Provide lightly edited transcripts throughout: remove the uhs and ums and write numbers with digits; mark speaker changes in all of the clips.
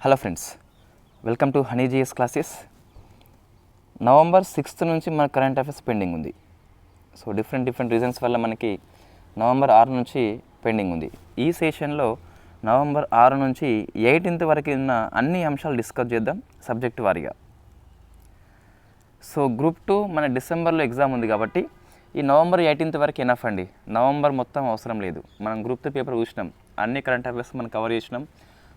Speaker 1: Hello friends, welcome to honey GS classes. November 6th నుంచి మన current affairs pending ఉంది. So different reasons వల్ల మనకి నవంబర్ 6 నుంచి పెండింగ్ ఉంది. ఈ సెషన్లో నవంబర్ 6 నుంచి 18th వరకు ఉన్న అన్ని అంశాలు డిస్కస్ చేద్దాం సబ్జెక్ట్ వారీగా. సో గ్రూప్ 2 మన డిసెంబర్లో ఎగ్జామ్ ఉంది కాబట్టి ఈ నవంబర్ 18th వరకు ఎనఫ్ అండి. నవంబర్ మొత్తం అవసరం లేదు. మనం గ్రూప్ 2 పేపర్ చూసినాం, అన్ని కరెంట్ అఫైర్స్ మనం కవర్ చేసినాం.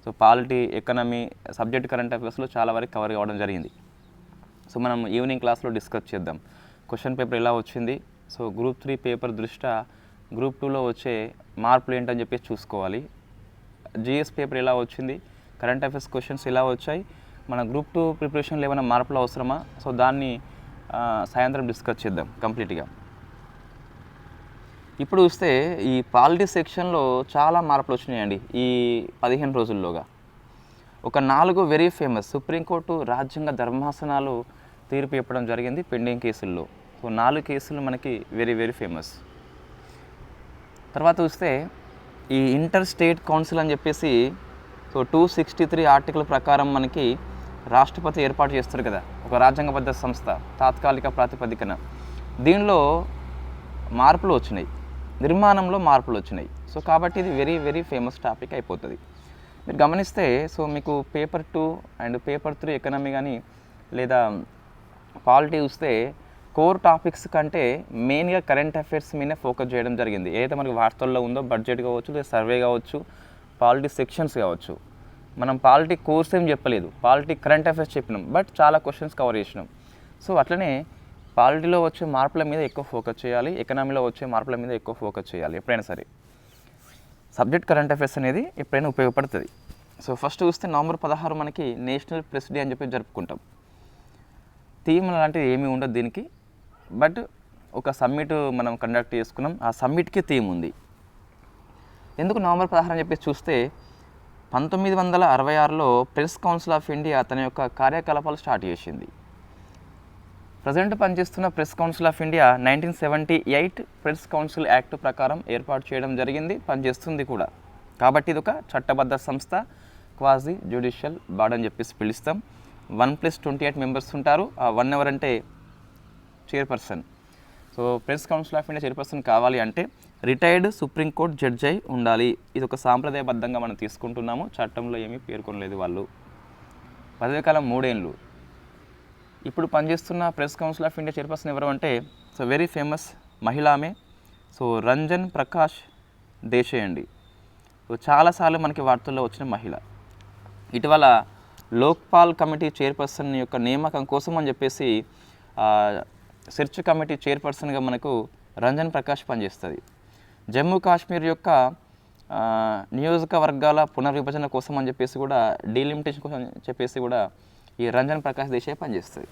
Speaker 1: So polity, economy, subject current అఫైర్స్లో చాలా వరకు కవర్ కావడం జరిగింది. సో మనం ఈవినింగ్ క్లాస్లో డిస్కస్ చేద్దాం క్వశ్చన్ పేపర్ ఎలా వచ్చింది. సో గ్రూప్ 3 పేపర్ దృష్ట్యా గ్రూప్ 2లో వచ్చే మార్పులు ఏంటని చెప్పేసి చూసుకోవాలి. జిఎస్ పేపర్ ఎలా వచ్చింది, కరెంట్ అఫైర్స్ క్వశ్చన్స్ ఎలా వచ్చాయి, మన గ్రూప్ 2 ప్రిపరేషన్లో ఏమైనా మార్పులు అవసరమా, సో దాన్ని సాయంత్రం డిస్కస్ చేద్దాం కంప్లీట్గా. ఇప్పుడు చూస్తే ఈ పాలిటీ సెక్షన్లో చాలా మార్పులు వచ్చినాయండి ఈ 15 రోజుల్లోగా. ఒక 4 వెరీ ఫేమస్ సుప్రీంకోర్టు రాజ్యాంగ ధర్మాసనాలు తీర్పు చెప్పడం జరిగింది పెండింగ్ కేసుల్లో. సో 4 కేసులు మనకి వెరీ ఫేమస్. తర్వాత చూస్తే ఈ ఇంటర్ స్టేట్ కౌన్సిల్ అని చెప్పేసి, సో 263 ఆర్టికల్ ప్రకారం మనకి రాష్ట్రపతి ఏర్పాటు చేస్తారు కదా, ఒక రాజ్యాంగబద్ధ సంస్థ తాత్కాలిక ప్రాతిపదికన. దీనిలో మార్పులు వచ్చినాయి, నిర్మాణంలో మార్పులు వచ్చినాయి. సో కాబట్టి ఇది వెరీ ఫేమస్ టాపిక్ అయిపోతుంది. మీరు గమనిస్తే సో మీకు పేపర్ 2 అండ్ పేపర్ 3 ఎకనమీ కానీ లేదా పాలిటీ చూస్తే కోర్ టాపిక్స్ కంటే మెయిన్గా కరెంట్ అఫైర్స్ మీదే ఫోకస్ చేయడం జరిగింది. ఏదైతే మనకి వార్తల్లో ఉందో బడ్జెట్ కావచ్చు, లేదా సర్వే కావచ్చు, పాలిటీ సెక్షన్స్ కావచ్చు. మనం పాలిటీ కోర్స్ ఏం చెప్పలేదు, పాలిటీ కరెంట్ అఫైర్స్ చెప్పినాం, బట్ చాలా క్వశ్చన్స్ కవర్ చేసినాం. సో అట్లనే పాలిటీలో వచ్చే మార్పుల మీద ఎక్కువ ఫోకస్ చేయాలి, ఎకనామీలో వచ్చే మార్పుల మీద ఎక్కువ ఫోకస్ చేయాలి ఎప్పుడైనా సరే. సబ్జెక్ట్ కరెంట్ అఫైర్స్ అనేది ఎప్పుడైనా ఉపయోగపడుతుంది. సో ఫస్ట్ చూస్తే నవంబర్ 16 మనకి నేషనల్ ప్రెస్ డే అని చెప్పి జరుపుకుంటాం. థీమ్ అలాంటిది ఏమీ ఉండదు దీనికి, బట్ ఒక సమ్మిట్ మనం కండక్ట్ చేసుకున్నాం, ఆ సమ్మిట్కి థీమ్ ఉంది. ఎందుకు నవంబర్ 16 అని చెప్పేసి చూస్తే 1966లో ప్రెస్ కౌన్సిల్ ఆఫ్ ఇండియా తన యొక్క కార్యకలాపాలు స్టార్ట్ చేసింది. ప్రజెంట్ పనిచేస్తున్న press council of India 1978 press council act ప్రకారం ఏర్పాటు చేయడం జరిగింది, పనిచేస్తుంది కూడా. కాబట్టి ఇది ఒక చట్టబద్ధ సంస్థ, క్వాజీ జ్యుడిషియల్ బాడీ అని చెప్పేసి పిలుస్తాం. 1+28 మెంబర్స్ ఉంటారు. ఆ 1 ఎవరంటే chairperson. So press council of India chairperson కావాలి అంటే రిటైర్డ్ సుప్రీంకోర్టు జడ్జి అయి ఉండాలి. ఇది ఒక సాంప్రదాయబద్ధంగా మనం తీసుకుంటున్నాము, చట్టంలో ఏమీ పేర్కొనలేదు వాళ్ళు. పదవీకాలం 3 ఏళ్ళు. ఇప్పుడు పనిచేస్తున్న press council of India chairperson ఎవరు అంటే సో వెరీ ఫేమస్ మహిళామే, సో రంజన్ ప్రకాష్ దేశాయ్ అండి. సో చాలాసార్లు మనకి వార్తల్లో వచ్చిన మహిళ. ఇటీవల లోక్పాల్ కమిటీ చైర్పర్సన్ యొక్క నియామకం కోసం అని చెప్పేసి సెర్చ్ కమిటీ చైర్పర్సన్గా మనకు రంజన్ ప్రకాష్ పనిచేస్తుంది. జమ్మూ కాశ్మీర్ యొక్క నియోజకవర్గాల పునర్విభజన కోసం అని చెప్పేసి కూడా, డీలిమిటేషన్ కోసం అని చెప్పేసి కూడా ఈ రంజన్ ప్రకాష్ దేశాయ్ పనిచేస్తుంది.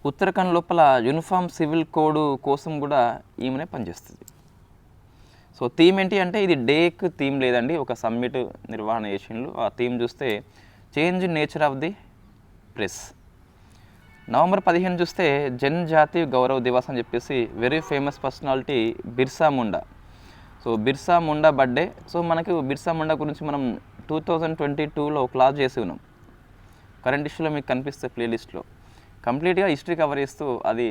Speaker 1: ఉత్తరాఖండ్ లోపల యూనిఫామ్ సివిల్ కోడ్ కోసం కూడా ఈమెనే పనిచేస్తుంది. సో థీమ్ ఏంటి అంటే ఇది డేక్ థీమ్ లేదండి, ఒక సమ్మిట్ నిర్వహణ చేసిండ్రు. ఆ థీమ్ చూస్తే change nature of the press. November 15 చూస్తే జనజాతీయ గౌరవ్ దివస్ అని చెప్పేసి very famous personality Birsa Munda. So Birsa Munda birthday. So మనకు బిర్సా ముండా గురించి మనం 2022లో క్లాస్ చేసి ఉన్నాం. కరెంట్ ఇష్యూలో మీకు కనిపిస్తే ప్లేలిస్ట్లో కంప్లీట్గా హిస్టరీ కవర్ చేస్తూ అది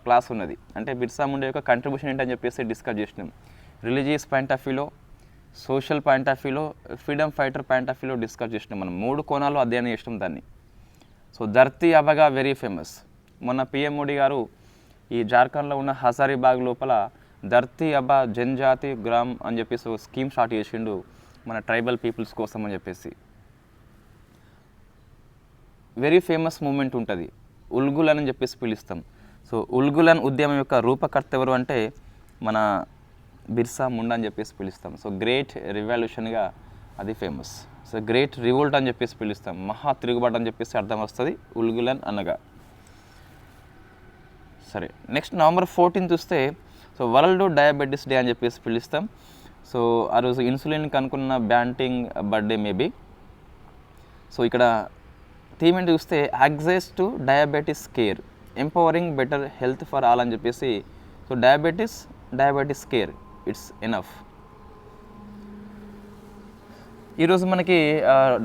Speaker 1: క్లాస్ ఉన్నది. అంటే బిర్సా ముండా యొక్క కంట్రిబ్యూషన్ ఏంటని చెప్పేసి డిస్కస్ చేసినాం. రిలీజియస్ పాయింట్ ఆఫ్ వ్యూలో, సోషల్ పాయింట్ ఆఫ్ వ్యూలో, ఫ్రీడమ్ ఫైటర్ పాయింట్ ఆఫ్ వ్యూలో డిస్కస్ చేసినాం. మనం 3 కోణాలు అధ్యయనం చేసినాం దాన్ని. So Dharti Aba very famous. మొన్న పిఎం మోడీ గారు ఈ జార్ఖండ్లో ఉన్న హజారీబాగ్ లోపల ధర్తీ అబా జనజాతి గ్రామ్ అని చెప్పేసి ఒక స్కీమ్ స్టార్ట్ చేసిండు మన ట్రైబల్ పీపుల్స్ కోసం అని చెప్పేసి. వెరీ ఫేమస్ మూమెంట్ ఉంటుంది, ఉల్గులన్ అని చెప్పేసి పిలుస్తాం. సో ఉల్గులన్ ఉద్యమం యొక్క రూపకర్త ఎవరు అంటే మన బిర్సా ముండా అని చెప్పేసి పిలుస్తాం. సో గ్రేట్ రివల్యూషన్గా అది ఫేమస్. సో గ్రేట్ రివోల్ట్ అని చెప్పేసి పిలుస్తాం, మహా తిరుగుబాటు అని చెప్పేసి అర్థం వస్తుంది ఉల్గులన్ అనగా. సరే, నెక్స్ట్ నవంబర్ 14 చూస్తే సో వరల్డ్ డయాబెటీస్ డే అని చెప్పేసి పిలుస్తాం. సో ఆ రోజు ఇన్సులిన్ కనుక్కున్న బ్యాంటింగ్ బర్త్డే మేబీ. సో ఇక్కడ థీమ్ ఏంటి చూస్తే access to diabetes care, empowering better health for all అని చెప్పేసి. So diabetes care, it's enough. ఈరోజు మనకి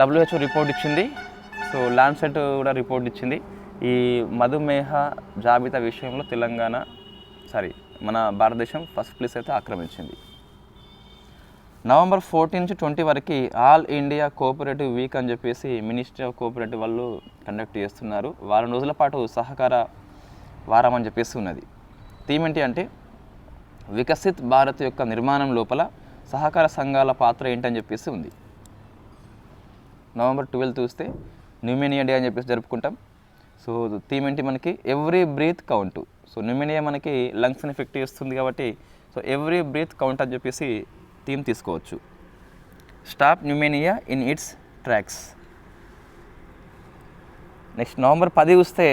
Speaker 1: WHO రిపోర్ట్ ఇచ్చింది. సో ల్యాన్సెట్ కూడా రిపోర్ట్ ఇచ్చింది. ఈ మధుమేహ జాబితా విషయంలో మన భారతదేశం ఫస్ట్ ప్లేస్ అయితే ఆక్రమించింది. నవంబర్ 14-20 వరకు ఆల్ ఇండియా కోఆపరేటివ్ వీక్ అని చెప్పేసి మినిస్ట్రీ ఆఫ్ కోఆపరేటివ్ వాళ్ళు కండక్ట్ చేస్తున్నారు. వారం రోజుల పాటు సహకార వారం అని చెప్పేసి ఉన్నది. థీమ్ ఏంటి అంటే వికసిత్ భారత్ యొక్క నిర్మాణం లోపల సహకార సంఘాల పాత్ర ఏంటని చెప్పేసి ఉంది. నవంబర్ 12 చూస్తే న్యూమోనియా డే అని చెప్పేసి జరుపుకుంటాం. సో థీమ్ ఏంటి మనకి every breath count. So pneumonia మనకి లంగ్స్ని ఎఫెక్ట్ చేస్తుంది కాబట్టి సో ఎవ్రీ బ్రీత్ కౌంట్ అని చెప్పేసి థీమ్ తీసుకోవచ్చు. Stop pneumonia in its tracks. Next November 10 చూస్తే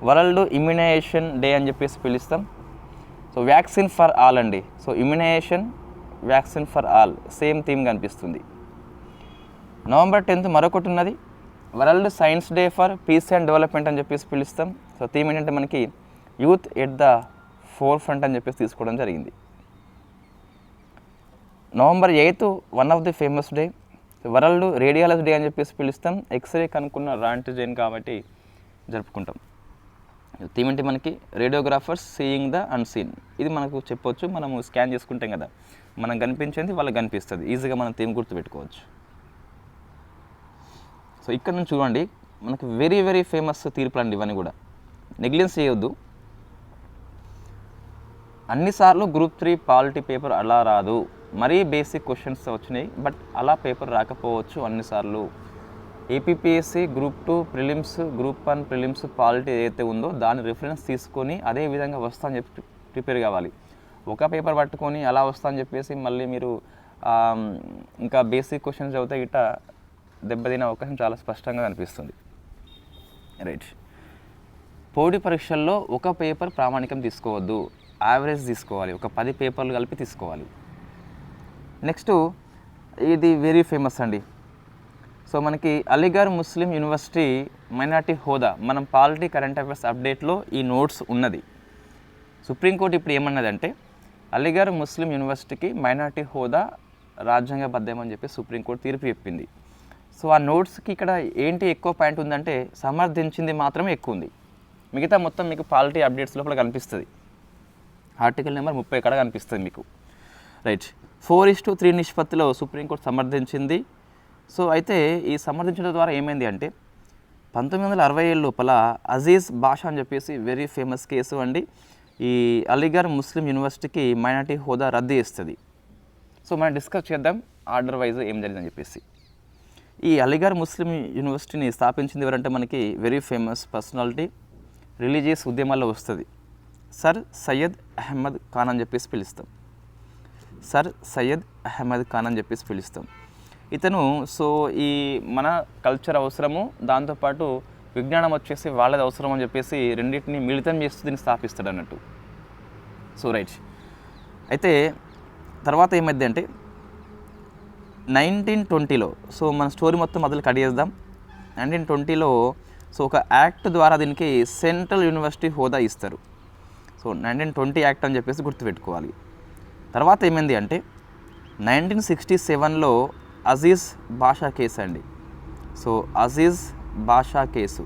Speaker 1: వరల్డ్ ఇమ్యునైజేషన్ డే అని చెప్పేసి పిలుస్తాం. సో వ్యాక్సిన్ ఫర్ ఆల్ అండి. So immunisation, vaccine for all same theme కనిపిస్తుంది. నవంబర్ 10 మరొకటి ఉన్నది, world science day for peace and development అని చెప్పేసి పిలుస్తాం. సో థీమ్ ఏంటంటే మనకి youth at the forefront అని చెప్పేసి తీసుకోవడం జరిగింది. November 8 one of the famous day, world radiology day అని చెప్పేసి పిలుస్తాం. ఎక్స్రే కనుక్కున్న రాంటిజైన్ కాబట్టి జరుపుకుంటాం. థీమ్ ఏంటి మనకి రేడియోగ్రాఫర్స్ సీయింగ్ ద అన్సీన్. ఇది మనకు చెప్పొచ్చు, మనము స్కాన్ చేసుకుంటాం కదా, మనం కనిపించేది వాళ్ళకి కనిపిస్తుంది, ఈజీగా మనం థీమ్ గుర్తుపెట్టుకోవచ్చు. సో ఇక్కడ నుంచి చూడండి మనకు వెరీ వెరీ ఫేమస్ తీర్పులు అండి. ఇవన్నీ కూడా నెగ్లెన్స్ చేయొద్దు. అన్నిసార్లు గ్రూప్ 3 పాలిటీ పేపర్ అలా రాదు, మరీ బేసిక్ క్వశ్చన్స్ వచ్చినాయి, బట్ అలా పేపర్ రాకపోవచ్చు అన్నిసార్లు. APPSC group 2 prelims, group 1 prelims polity ఏదైతే ఉందో దాని రిఫరెన్స్ తీసుకొని అదే విధంగా వస్తా అని చెప్పి ప్రిపేర్ కావాలి. ఒక పేపర్ పట్టుకొని అలా వస్తా అని చెప్పేసి మళ్ళీ మీరు ఇంకా బేసిక్ క్వశ్చన్స్ చదివితే గిట్ట దెబ్బతినే అవకాశం చాలా స్పష్టంగా కనిపిస్తుంది. రైట్. పోటీ పరీక్షల్లో ఒక పేపర్ ప్రామాణికం తీసుకోవద్దు, యావరేజ్ తీసుకోవాలి. ఒక 10 పేపర్లు కలిపి తీసుకోవాలి. నెక్స్ట్ ఇది వెరీ ఫేమస్ అండి. సో మనకి అలీగఢ్ ముస్లిం యూనివర్సిటీ మైనార్టీ హోదా, మనం పాలిటీ కరెంట్ అఫైర్స్ అప్డేట్లో ఈ నోట్స్ ఉన్నది. సుప్రీంకోర్టు ఇప్పుడు ఏమన్నదంటే అలీగఢ్ ముస్లిం యూనివర్సిటీకి మైనార్టీ హోదా రాజ్యాంగబద్ధమని చెప్పి సుప్రీంకోర్టు తీర్పు చెప్పింది. సో ఆ నోట్స్కి ఇక్కడ ఏంటి ఎక్కువ పాయింట్ ఉందంటే సమర్థించింది మాత్రమే ఎక్కువ ఉంది, మిగతా మొత్తం మీకు పాలిటీ అప్డేట్స్ లోపల కనిపిస్తుంది. ఆర్టికల్ నెంబర్ 30 ఇక్కడ కనిపిస్తుంది మీకు. రైట్. 4:3 నిష్పత్తిలో సుప్రీంకోర్టు సమర్థించింది. సో అయితే ఈ సమర్థించడం ద్వారా ఏమైంది అంటే 1967 లోపల అజీజ్ బాషా అని చెప్పేసి వెరీ ఫేమస్ కేసు అండి. ఈ అలీగఢ్ ముస్లిం యూనివర్సిటీకి మైనార్టీ హోదా రద్దు చేస్తుంది. సో మనం డిస్కస్ చేద్దాం ఆర్డర్ వైజ్ ఏం జరిగిందని చెప్పేసి. ఈ అలీగఢ్ ముస్లిం యూనివర్సిటీని స్థాపించింది ఎవరంటే మనకి వెరీ ఫేమస్ పర్సనాలిటీ, రిలీజియస్ ఉద్యమాల్లో వస్తుంది, సర్ సయ్యద్ అహ్మద్ ఖాన్ అని చెప్పేసి పిలుస్తాం. సర్ సయ్యద్ అహ్మద్ ఖాన్ అని చెప్పేసి పిలుస్తాం. ఇతను సో ఈ మన కల్చర్ అవసరము, దాంతోపాటు విజ్ఞానం వచ్చేసి వాళ్ళది అవసరం అని చెప్పేసి రెండింటిని మిళితం చేస్తూ దీన్ని స్థాపిస్తాడు అన్నట్టు. So right. అయితే తర్వాత ఏమైంది అంటే 1920లో, సో మన స్టోరీ మొత్తం మొదలు కట్ చేద్దాం. 1920లో సో ఒక యాక్ట్ ద్వారా దీనికి సెంట్రల్ యూనివర్సిటీ హోదా ఇస్తారు. సో 1920 యాక్ట్ అని చెప్పేసి గుర్తుపెట్టుకోవాలి. తర్వాత ఏమైంది అంటే 1967లో అజీజ్ బాషా కేసు అండి. సో అజీజ్ బాషా కేసు,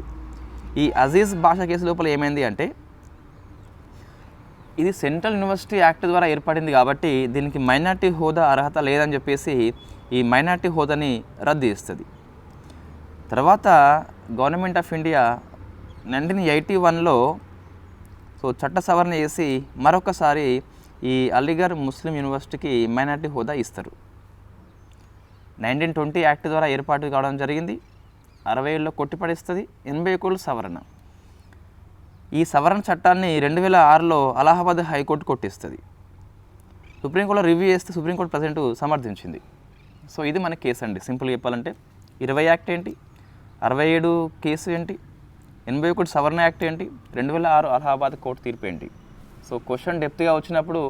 Speaker 1: ఈ అజీజ్ బాషా కేసు లోపల ఏమైంది అంటే ఇది సెంట్రల్ యూనివర్సిటీ యాక్ట్ ద్వారా ఏర్పడింది కాబట్టి దీనికి మైనార్టీ హోదా అర్హత లేదని చెప్పేసి ఈ మైనార్టీ హోదాని రద్దు చేస్తుంది. తర్వాత గవర్నమెంట్ ఆఫ్ ఇండియా 1981లో సో చట్ట సవరణ చేసి మరొకసారి ఈ అలీగఢ్ ముస్లిం యూనివర్సిటీకి మైనార్టీ హోదా ఇస్తారు. 1920 యాక్ట్ ద్వారా ఏర్పాటు కావడం జరిగింది. 60 కొట్టిపడేస్తుంది. 81 సవరణ. ఈ సవరణ చట్టాన్ని 2006లో అలహాబాద్ హైకోర్టు కొట్టిస్తుంది. సుప్రీంకోర్టులో రివ్యూ చేస్తే సుప్రీంకోర్టు ప్రజెంట్ సమర్థించింది. సో ఇది మన కేసు అండి. సింపుల్గా చెప్పాలంటే 20 యాక్ట్ ఏంటి, 67 కేసు ఏంటి, 81 సవరణ యాక్ట్ ఏంటి, 2006 అలహాబాద్ కోర్టు తీర్పు ఏంటి. సో క్వశ్చన్ డెప్త్గా వచ్చినప్పుడు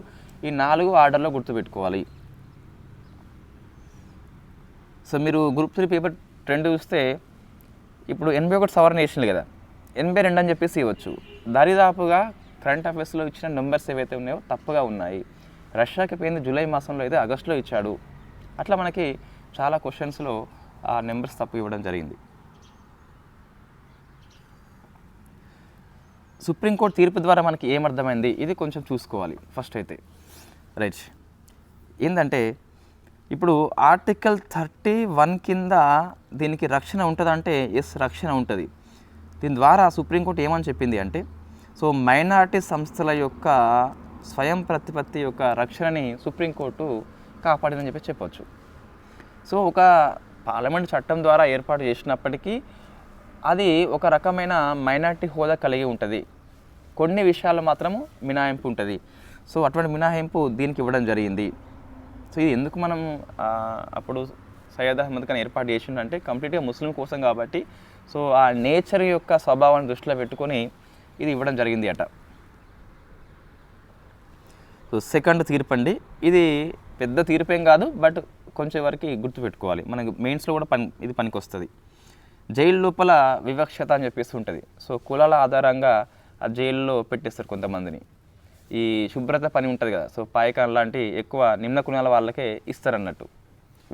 Speaker 1: ఈ 4 ఆర్డర్లో గుర్తుపెట్టుకోవాలి. సో మీరు గ్రూప్ 3 పేపర్ 2 చూస్తే ఇప్పుడు 81 సవరణ వేసినారు కదా, 82 అని చెప్పేసి ఇవ్వచ్చు. దరిదాపుగా కరెంట్ అఫైర్స్లో ఇచ్చిన నెంబర్స్ ఏవైతే ఉన్నాయో తప్పుగా ఉన్నాయి. రష్యాకి పోయింది జూలై మాసంలో, అయితే ఆగస్టులో ఇచ్చాడు. అట్లా మనకి చాలా క్వశ్చన్స్లో ఆ నెంబర్స్ తప్పు ఇవ్వడం జరిగింది. సుప్రీంకోర్టు తీర్పు ద్వారా మనకి ఏమర్థమైంది, ఇది కొంచెం చూసుకోవాలి ఫస్ట్ అయితే. రైట్, ఏంటంటే ఇప్పుడు ఆర్టికల్ 31 కింద దీనికి రక్షణ ఉంటుందంటే ఎస్, రక్షణ ఉంటుంది. దీని ద్వారా సుప్రీంకోర్టు ఏమని చెప్పింది అంటే, సో మైనారిటీ సంస్థల యొక్క స్వయం ప్రతిపత్తి యొక్క రక్షణని సుప్రీంకోర్టు కాపాడిందని చెప్పి చెప్పవచ్చు. సో ఒక పార్లమెంట్ చట్టం ద్వారా ఏర్పాటు చేసినప్పటికీ అది ఒక రకమైన మైనారిటీ హోదా కలిగి ఉంటుంది. కొన్ని విషయాలు మాత్రము మినహాయింపు ఉంటుంది. సో అటువంటి మినహాయింపు దీనికి ఇవ్వడం జరిగింది. సో ఇది ఎందుకు మనం అప్పుడు సయ్యద్ అహ్మద్ ఖాన్ ఏర్పాటు చేసిందంటే కంప్లీట్గా ముస్లిం కోసం కాబట్టి, సో ఆ నేచర్ యొక్క స్వభావాన్ని దృష్టిలో పెట్టుకొని ఇది ఇవ్వడం జరిగింది అట. సో సెకండ్ తీర్పు అండి, ఇది పెద్ద తీర్పేం కాదు, బట్ కొంచెం వరకు గుర్తుపెట్టుకోవాలి. మనకు మెయిన్స్లో కూడా ఇది పనికి వస్తుంది. జైలు లోపల వివక్షత అని చెప్పేసి ఉంటుంది. సో కులాల ఆధారంగా ఆ జైల్లో పెట్టేస్తారు కొంతమందిని. ఈ శుభ్రత పని ఉంటుంది కదా, సో పాయకాన్ లాంటి ఎక్కువ నిమ్న కులాల వాళ్ళకే ఇస్తారన్నట్టు.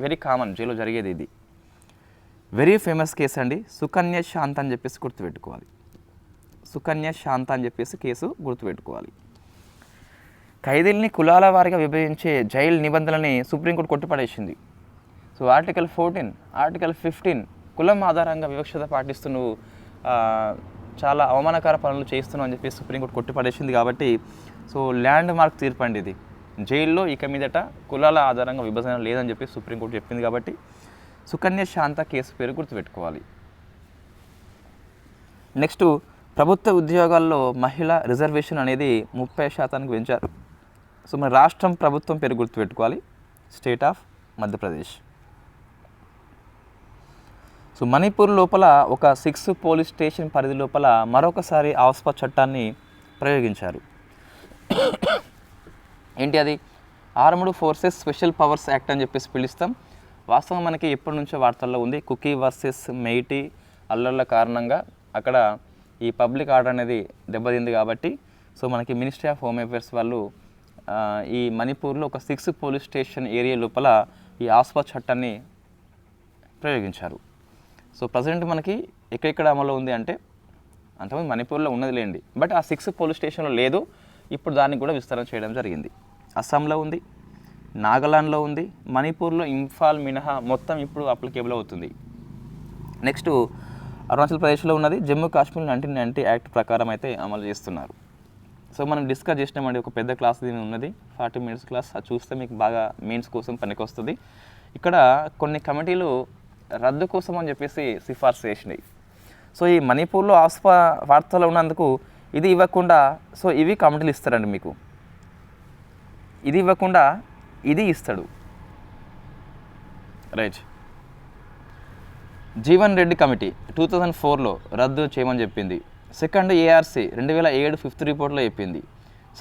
Speaker 1: వెరీ కామన్ జైల్లో జరిగేది ఇది. వెరీ ఫేమస్ కేసు అండి, సుకన్య శాంత అని చెప్పేసి గుర్తుపెట్టుకోవాలి. సుకన్య శాంత అని చెప్పేసి కేసు గుర్తుపెట్టుకోవాలి. ఖైదీల్ని కులాల వారిగా విభజించే జైలు నిబంధనలని సుప్రీంకోర్టు కొట్టిపడేసింది. సో ఆర్టికల్ 14, ఆర్టికల్ 15 కులం ఆధారంగా వివక్షత పాటిస్తూ నువ్వు చాలా అవమానకర పనులు చేస్తున్నావు అని చెప్పి సుప్రీంకోర్టు కొట్టిపడేసింది. కాబట్టి సో ల్యాండ్ మార్క్ తీర్పు అండి ఇది. జైల్లో ఇక మీదట కులాల ఆధారంగా విభజన లేదని చెప్పి సుప్రీంకోర్టు చెప్పింది. కాబట్టి సుకన్య శాంత కేసు పేరు గుర్తుపెట్టుకోవాలి. నెక్స్ట్, ప్రభుత్వ ఉద్యోగాల్లో మహిళా రిజర్వేషన్ అనేది 30% పెంచారు. సో మన రాష్ట్రం ప్రభుత్వం పేరు గుర్తుపెట్టుకోవాలి, state of Madhya Pradesh. So Manipur లోపల ఒక 6 పోలీస్ స్టేషన్ పరిధి లోపల మరొకసారి ఆస్పా చట్టాన్ని ప్రయోగించారు. ఏంటి అది? Armed forces special powers act అని చెప్పేసి పిలుస్తాం. వాస్తవం మనకి ఎప్పటి నుంచో వార్తల్లో ఉంది. కుకీ వర్సెస్ మెయిటీ అల్లర్ల కారణంగా అక్కడ ఈ పబ్లిక్ ఆర్డర్ అనేది దెబ్బతింది. కాబట్టి సో మనకి మినిస్ట్రీ ఆఫ్ హోమ్ అఫేర్స్ వాళ్ళు ఈ మణిపూర్లో ఒక 6 పోలీస్ స్టేషన్ ఏరియా లోపల ఈ ఆస్పా చట్టాన్ని ప్రయోగించారు. సో ప్రజెంట్ మనకి ఎక్కడెక్కడ అమలు ఉంది అంటే, అంతకుముందు మణిపూర్లో ఉన్నది లేండి, బట్ ఆ 6 పోలీస్ స్టేషన్లో లేదు. ఇప్పుడు దానికి కూడా విస్తరణ చేయడం జరిగింది. అస్సాంలో ఉంది, నాగాలాండ్లో ఉంది, మణిపూర్లో ఇంఫాల్ మినహా మొత్తం ఇప్పుడు అప్లికేబుల్ అవుతుంది. నెక్స్ట్ అరుణాచల్ ప్రదేశ్లో ఉన్నది. జమ్మూ కాశ్మీర్ 1990 యాక్ట్ ప్రకారం అయితే అమలు చేస్తున్నారు. సో మనం డిస్కస్ చేసినామండి, ఒక పెద్ద క్లాస్ దీని ఉన్నది, 40 minutes క్లాస్. అది చూస్తే మీకు బాగా మెయిన్స్ కోసం పనికొస్తుంది. ఇక్కడ కొన్ని కమిటీలు రద్దు కోసం అని చెప్పేసి సిఫార్సు చేసినాయి. సో ఈ మణిపూర్లో ఆస్పా వార్తలు ఉన్నందుకు ఇది ఇవ్వకుండా, సో ఇవి కమిటీలు ఇస్తారండి మీకు. ఇది ఇవ్వకుండా ఇది ఇస్తాడు. రైట్. జీవన్ రెడ్డి కమిటీ 2004లో రద్దు చేయమని చెప్పింది. సెకండ్ ఏఆర్సీ 2007 5th రిపోర్ట్లో చెప్పింది.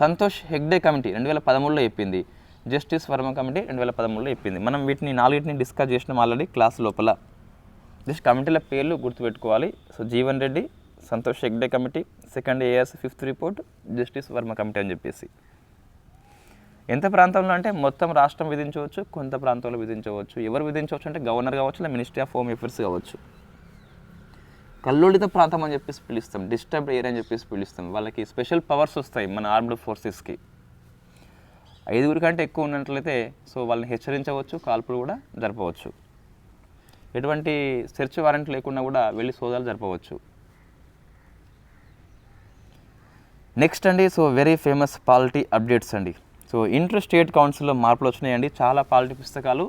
Speaker 1: సంతోష్ హెగ్డే కమిటీ 2013లో చెప్పింది. జస్టిస్ వర్మ కమిటీ 2013లో చెప్పింది. మనం వీటిని 4 డిస్కస్ చేసినాం ఆల్రెడీ క్లాస్ లోపల. జస్ట్ కమిటీల పేర్లు గుర్తుపెట్టుకోవాలి. So Jeevan Reddy, Santosh Hegde committee, second ARC 5th report, justice Varma committee అని చెప్పేసి. ఎంత ప్రాంతంలో అంటే మొత్తం రాష్ట్రం విధించవచ్చు, కొంత ప్రాంతంలో విధించవచ్చు. ఎవరు విధించవచ్చు అంటే గవర్నర్ కావచ్చు, లేదా మినిస్ట్రీ ఆఫ్ హోమ్ అఫేర్స్ కావచ్చు. కల్లోలిత ప్రాంతం అని చెప్పేసి పిలుస్తాం, డిస్టర్బ్డ్ ఏరియా అని చెప్పేసి పిలుస్తాం. వాళ్ళకి స్పెషల్ పవర్స్ వస్తాయి మన ఆర్మ్డ్ ఫోర్సెస్కి. 5 కంటే ఎక్కువ ఉన్నట్లయితే సో వాళ్ళని హెచ్చరించవచ్చు, కాల్పులు కూడా జరపవచ్చు. ఎటువంటి సెర్చ్ వారెంట్ లేకుండా కూడా వెళ్ళి సోదాలు జరపవచ్చు. నెక్స్ట్ అండి, so very famous polity updates అండి. సో ఇంటర్ స్టేట్ కౌన్సిల్లో మార్పులు వచ్చినాయండి. చాలా పాలిటీ పుస్తకాలు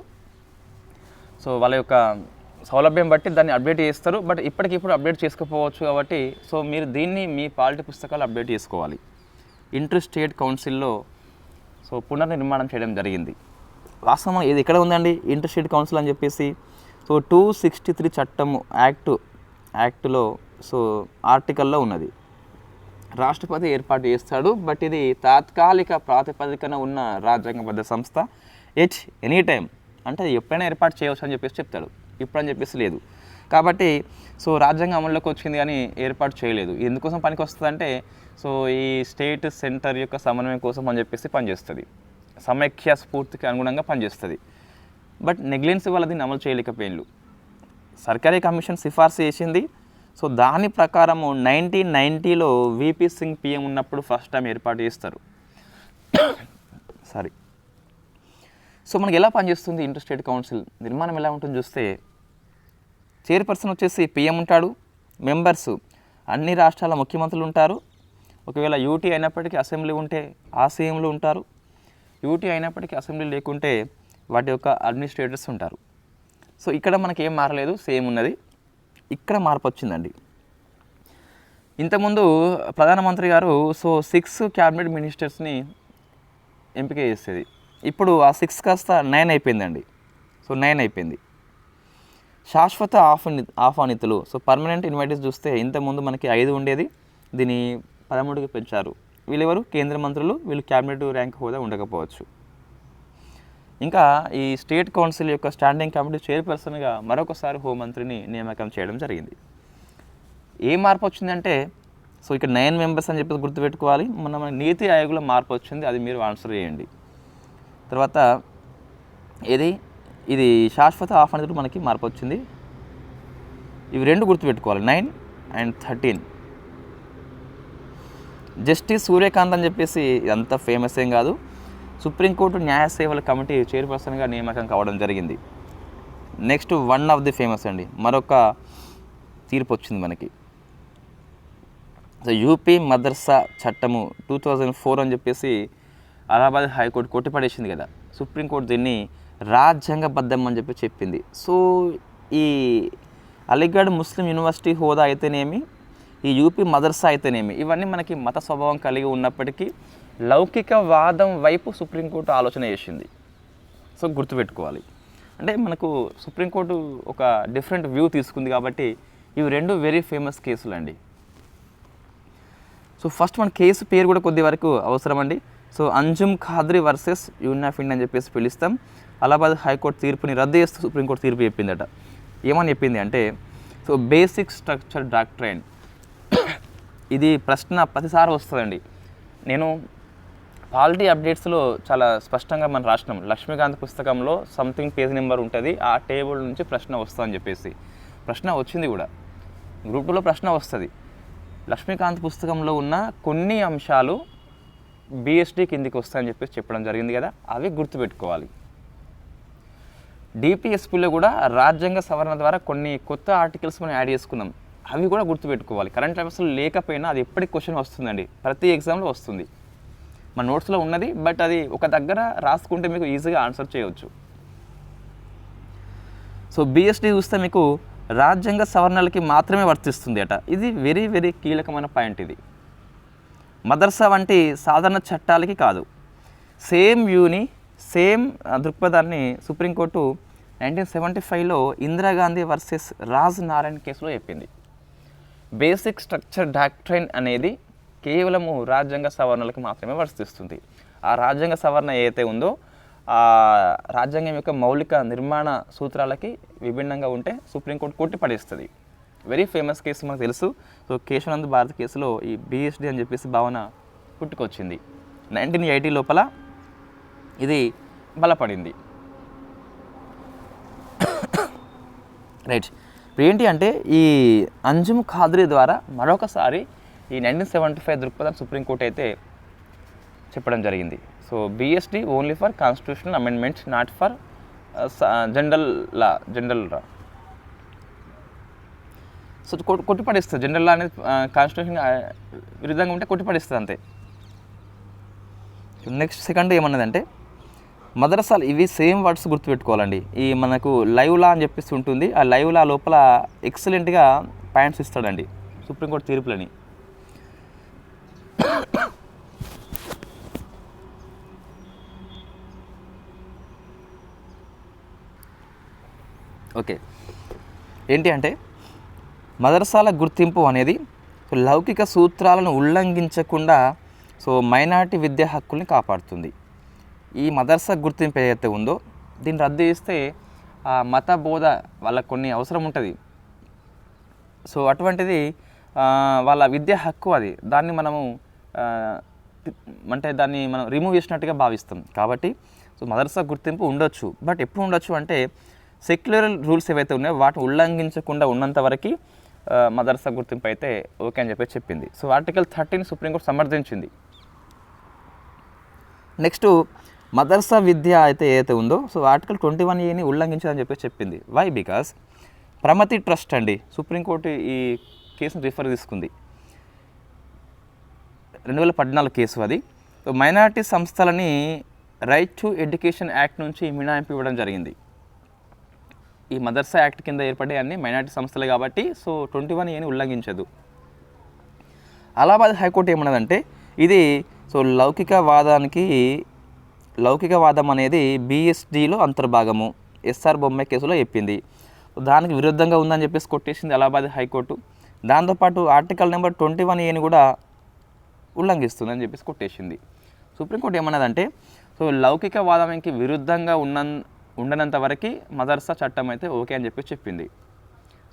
Speaker 1: సో వాళ్ళ యొక్క సౌలభ్యం బట్టి దాన్ని అప్డేట్ చేస్తారు. బట్ ఇప్పటికిప్పుడు అప్డేట్ చేసుకోకపోవచ్చు. కాబట్టి సో మీరు దీన్ని మీ పాలిటీ పుస్తకాలు అప్డేట్ చేసుకోవాలి. ఇంటర్ స్టేట్ కౌన్సిల్లో సో పునర్నిర్మాణం చేయడం జరిగింది. వాస్తవం ఇది ఎక్కడ ఉందండి ఇంటర్ స్టేట్ కౌన్సిల్ అని చెప్పేసి? సో 263 చట్టము యాక్ట్లో సో ఆర్టికల్లో ఉన్నది. రాష్ట్రపతి ఏర్పాటు చేస్తాడు. బట్ ఇది తాత్కాలిక ప్రాతిపదికన ఉన్న రాజ్యాంగబద్ధ సంస్థ. ఎనీ టైం అంటే ఎప్పుడైనా ఏర్పాటు చేయవచ్చు అని చెప్పేసి చెప్తాడు. ఇప్పుడు అని చెప్పేసి లేదు. కాబట్టి సో రాజ్యాంగం అమల్లోకి వచ్చింది కానీ ఏర్పాటు చేయలేదు. ఎందుకోసం పనికి వస్తుందంటే సో ఈ స్టేట్ సెంటర్ యొక్క సమన్వయం కోసం అని చెప్పేసి పనిచేస్తుంది. సమైక్య స్ఫూర్తికి అనుగుణంగా పనిచేస్తుంది. బట్ నెగ్లెన్సీ వల్ల దీన్ని అమలు చేయలేకపోయిండ్రు. సర్కారీ కమిషన్ సిఫార్సు చేసింది. సో దాని ప్రకారము 1990లో విపి సింగ్ పిఎం ఉన్నప్పుడు ఫస్ట్ టైం ఏర్పాటు చేస్తారు. సారీ. సో మనకి ఎలా పనిచేస్తుంది ఇంటర్ స్టేట్ కౌన్సిల్ నిర్మాణం ఎలా ఉంటుంది చూస్తే, చైర్పర్సన్ వచ్చేసి పిఎం ఉంటాడు, మెంబర్స్ అన్ని రాష్ట్రాల ముఖ్యమంత్రులు ఉంటారు. ఒకవేళ యూటీ అయినప్పటికీ అసెంబ్లీ ఉంటే ఆ సీఎంలు ఉంటారు, యూటీ అయినప్పటికీ అసెంబ్లీ లేకుంటే వాటి యొక్క అడ్మినిస్ట్రేటర్స్ ఉంటారు. సో ఇక్కడ మనకి ఏం మారలేదు, సేమ్ ఉన్నది. ఇక్కడ మార్పు వచ్చిందండి. ఇంతకుముందు ప్రధానమంత్రి గారు 6 క్యాబినెట్ మినిస్టర్స్ని ఎంపిక చేసేది. ఇప్పుడు ఆ 6 కాస్త 9 అయిపోయిందండి. 9 అయిపోయింది. శాశ్వత ఆహ్వానితులు పర్మనెంట్ ఇన్వైటీస్ చూస్తే ఇంతకుముందు మనకి 5 ఉండేది, దీన్ని 13కి పెంచారు. వీళ్ళెవరు? కేంద్ర మంత్రులు. వీళ్ళు క్యాబినెట్ ర్యాంక్ హోదా ఉండకపోవచ్చు. ఇంకా ఈ స్టేట్ కౌన్సిల్ యొక్క స్టాండింగ్ కమిటీ చైర్పర్సన్గా మరొకసారి హోంమంత్రిని నియామకం చేయడం జరిగింది. ఏ మార్పు వచ్చిందంటే, ఇక్కడ 9 మెంబర్స్ అని చెప్పేసి గుర్తుపెట్టుకోవాలి. మన నీతి ఆయోగ్లో మార్పు వచ్చింది, అది మీరు ఆన్సర్ చేయండి. తర్వాత ఇది శాశ్వత ఆహ్వానితుడు మనకి మార్పు వచ్చింది. ఇవి 2 గుర్తుపెట్టుకోవాలి, 9 and 13. జస్టిస్ సూర్యకాంత్ అని చెప్పేసి అంత ఫేమస్ ఏం కాదు, సుప్రీంకోర్టు న్యాయ సేవల కమిటీ చైర్పర్సన్గా నియామకం కావడం జరిగింది. Next one of the famous అండి, మరొక తీర్పు వచ్చింది మనకి. యూపీ మదర్సా చట్టము 2004 అని చెప్పేసి అలహాబాద్ హైకోర్టు కొట్టిపడేసింది కదా. సుప్రీంకోర్టు దీన్ని రాజ్యాంగబద్ధం అని చెప్పి చెప్పింది. సో ఈ అలీగఢ్ ముస్లిం యూనివర్సిటీ హోదా అయితేనేమి, ఈ యూపీ మదర్సా అయితేనేమి, ఇవన్నీ మనకి మత స్వభావం కలిగి ఉన్నప్పటికీ లౌకికవాదం వైపు సుప్రీంకోర్టు ఆలోచన చేసింది. సో గుర్తుపెట్టుకోవాలి. అంటే మనకు సుప్రీంకోర్టు ఒక డిఫరెంట్ వ్యూ తీసుకుంది కాబట్టి ఇవి 2 వెరీ ఫేమస్ కేసులు అండి. ఫస్ట్ మన కేసు పేరు కూడా కొద్ది వరకు అవసరం అండి. Anjum Qadri versus union of India అని చెప్పేసి పిలుస్తాం. అలహాబాద్ హైకోర్టు తీర్పుని రద్దు చేస్తూ సుప్రీంకోర్టు తీర్పు చెప్పిందట. ఏమని చెప్పింది అంటే, బేసిక్ స్ట్రక్చర్ డాక్ట్రైన్, ఇది ప్రశ్న ప్రతిసారి వస్తుందండి. నేను పాలిటీ అప్డేట్స్లో చాలా స్పష్టంగా మనం రాసినాం. లక్ష్మీకాంత్ పుస్తకంలో సంథింగ్ పేజ్ నెంబర్ ఉంటుంది, ఆ టేబుల్ నుంచి ప్రశ్న వస్తుందని చెప్పేసి. ప్రశ్న వచ్చింది కూడా, గ్రూప్ 2లో ప్రశ్న వస్తుంది. లక్ష్మీకాంత్ పుస్తకంలో ఉన్న కొన్ని అంశాలు బిఎస్టీ కిందికి వస్తాయని చెప్పేసి చెప్పడం జరిగింది కదా, అవి గుర్తుపెట్టుకోవాలి. డిపిఎస్పీలో కూడా రాజ్యాంగ సవరణ ద్వారా కొన్ని కొత్త ఆర్టికల్స్ మనం యాడ్ చేసుకున్నాం, అవి కూడా గుర్తుపెట్టుకోవాలి. కరెంట్ అఫైర్స్లో లేకపోయినా అది ఎప్పటికి క్వశ్చన్ వస్తుందండి, ప్రతి ఎగ్జామ్లో వస్తుంది. మన నోట్స్లో ఉన్నది, బట్ అది ఒక దగ్గర రాసుకుంటే మీకు ఈజీగా ఆన్సర్ చేయవచ్చు. బిఎస్టీ చూస్తే మీకు రాజ్యాంగ సవరణలకి మాత్రమే వర్తిస్తుంది అట. ఇది వెరీ వెరీ కీలకమైన పాయింట్. ఇది మదర్సా వంటి సాధారణ చట్టాలకి కాదు. సేమ్ వ్యూని, సేమ్ దృక్పథాన్ని సుప్రీంకోర్టు 1975లో ఇందిరాగాంధీ వర్సెస్ రాజ్ నారాయణ్ కేసులో చెప్పింది. బేసిక్ స్ట్రక్చర్ డాక్ట్రైన్ అనేది కేవలము రాజ్యాంగ సవరణలకు మాత్రమే వర్తిస్తుంది. ఆ రాజ్యాంగ సవరణ ఏదైతే ఉందో ఆ రాజ్యాంగం యొక్క మౌలిక నిర్మాణ సూత్రాలకి విభిన్నంగా ఉంటే సుప్రీంకోర్టు కొట్టిపడేస్తుంది. వెరీ ఫేమస్ కేసు మనకు తెలుసు. కేశవానంద్ భారత్ కేసులో ఈ బిఎస్డి అని చెప్పేసి భావన పుట్టుకొచ్చింది. 1980 లోపల ఇది బలపడింది. రైట్. ఇప్పుడు ఏంటి అంటే, ఈ అంజుమ్ ఖాద్రీ ద్వారా మరొకసారి ఈ 1975 దృక్పథాన్ని సుప్రీంకోర్టు అయితే చెప్పడం జరిగింది. BSD only for constitutional amendments, not for general law. కొట్టిపడేస్తుంది. జనరల్ లా అనేది కాన్స్టిట్యూషన్ విరుద్ధంగా ఉంటే కొట్టిపడేస్తుంది అంతే. నెక్స్ట్ సెకండ్ ఏమన్నదంటే, మదరసాలు ఇవి సేమ్ వర్డ్స్ గుర్తుపెట్టుకోవాలండి. ఈ మనకు లైవ్ లా అని చెప్పేసి ఉంటుంది, ఆ లైవ్ లా లోపల ఎక్సలెంట్గా పాయింట్స్ ఇస్తాడండి సుప్రీంకోర్టు తీర్పులని. ఓకే, ఏంటి అంటే, మదరసాల గుర్తింపు అనేది లౌకిక సూత్రాలను ఉల్లంఘించకుండా మైనారిటీ విద్యా హక్కుల్ని కాపాడుతుంది. ఈ మదర్సా గుర్తింపు ఏదైతే ఉందో దీన్ని రద్దు చేస్తే ఆ మత బోధ వాళ్ళకు కొన్ని అవసరం ఉంటుంది. అటువంటిది వాళ్ళ విద్యా హక్కు, అది దాన్ని మనం రిమూవ్ చేసినట్టుగా భావిస్తాం. కాబట్టి సో మదర్సా గుర్తింపు ఉండొచ్చు, బట్ ఎప్పుడు ఉండొచ్చు అంటే సెక్యులర్ రూల్స్ ఏవైతే ఉన్నాయో వాటిని ఉల్లంఘించకుండా ఉన్నంత వరకు మదర్సా గుర్తింపు అయితే ఓకే అని చెప్పేసి చెప్పింది. సో ఆర్టికల్ 13 సుప్రీంకోర్టు సమర్థించింది. నెక్స్ట్ మదర్సా విద్య అయితే ఏదైతే ఉందో సో ఆర్టికల్ 21A ఉల్లంఘించదని చెప్పేసి చెప్పింది. వై? బికాస్ ప్రమతి ట్రస్ట్ అండి, సుప్రీంకోర్టు ఈ కేసును రిఫర్ తీసుకుంది, 2014 కేసు అది. మైనారిటీ సంస్థలని రైట్ టు ఎడ్యుకేషన్ యాక్ట్ నుంచి మినహాయింపు ఇవ్వడం జరిగింది. ఈ మదర్సా యాక్ట్ కింద ఏర్పడే అన్ని మైనారిటీ సంస్థలే కాబట్టి సో 21A ఉల్లంఘించదు. అలహాబాద్ హైకోర్టు ఏమన్నదంటే ఇది సో లౌకికవాదం అనేది BSDలో అంతర్భాగము, ఎస్ఆర్ బొమ్మాయి కేసులో చెప్పింది. దానికి విరుద్ధంగా ఉందని చెప్పేసి కొట్టేసింది అలహాబాద్ హైకోర్టు. దాంతోపాటు ఆర్టికల్ నెంబర్ 21A కూడా ఉల్లంఘిస్తుందని చెప్పేసి కొట్టేసింది. సుప్రీంకోర్టు ఏమన్నదంటే సో లౌకికవాదానికి విరుద్ధంగా ఉండనంత వరకు మదర్సా చట్టం అయితే ఓకే అని చెప్పేసి చెప్పింది.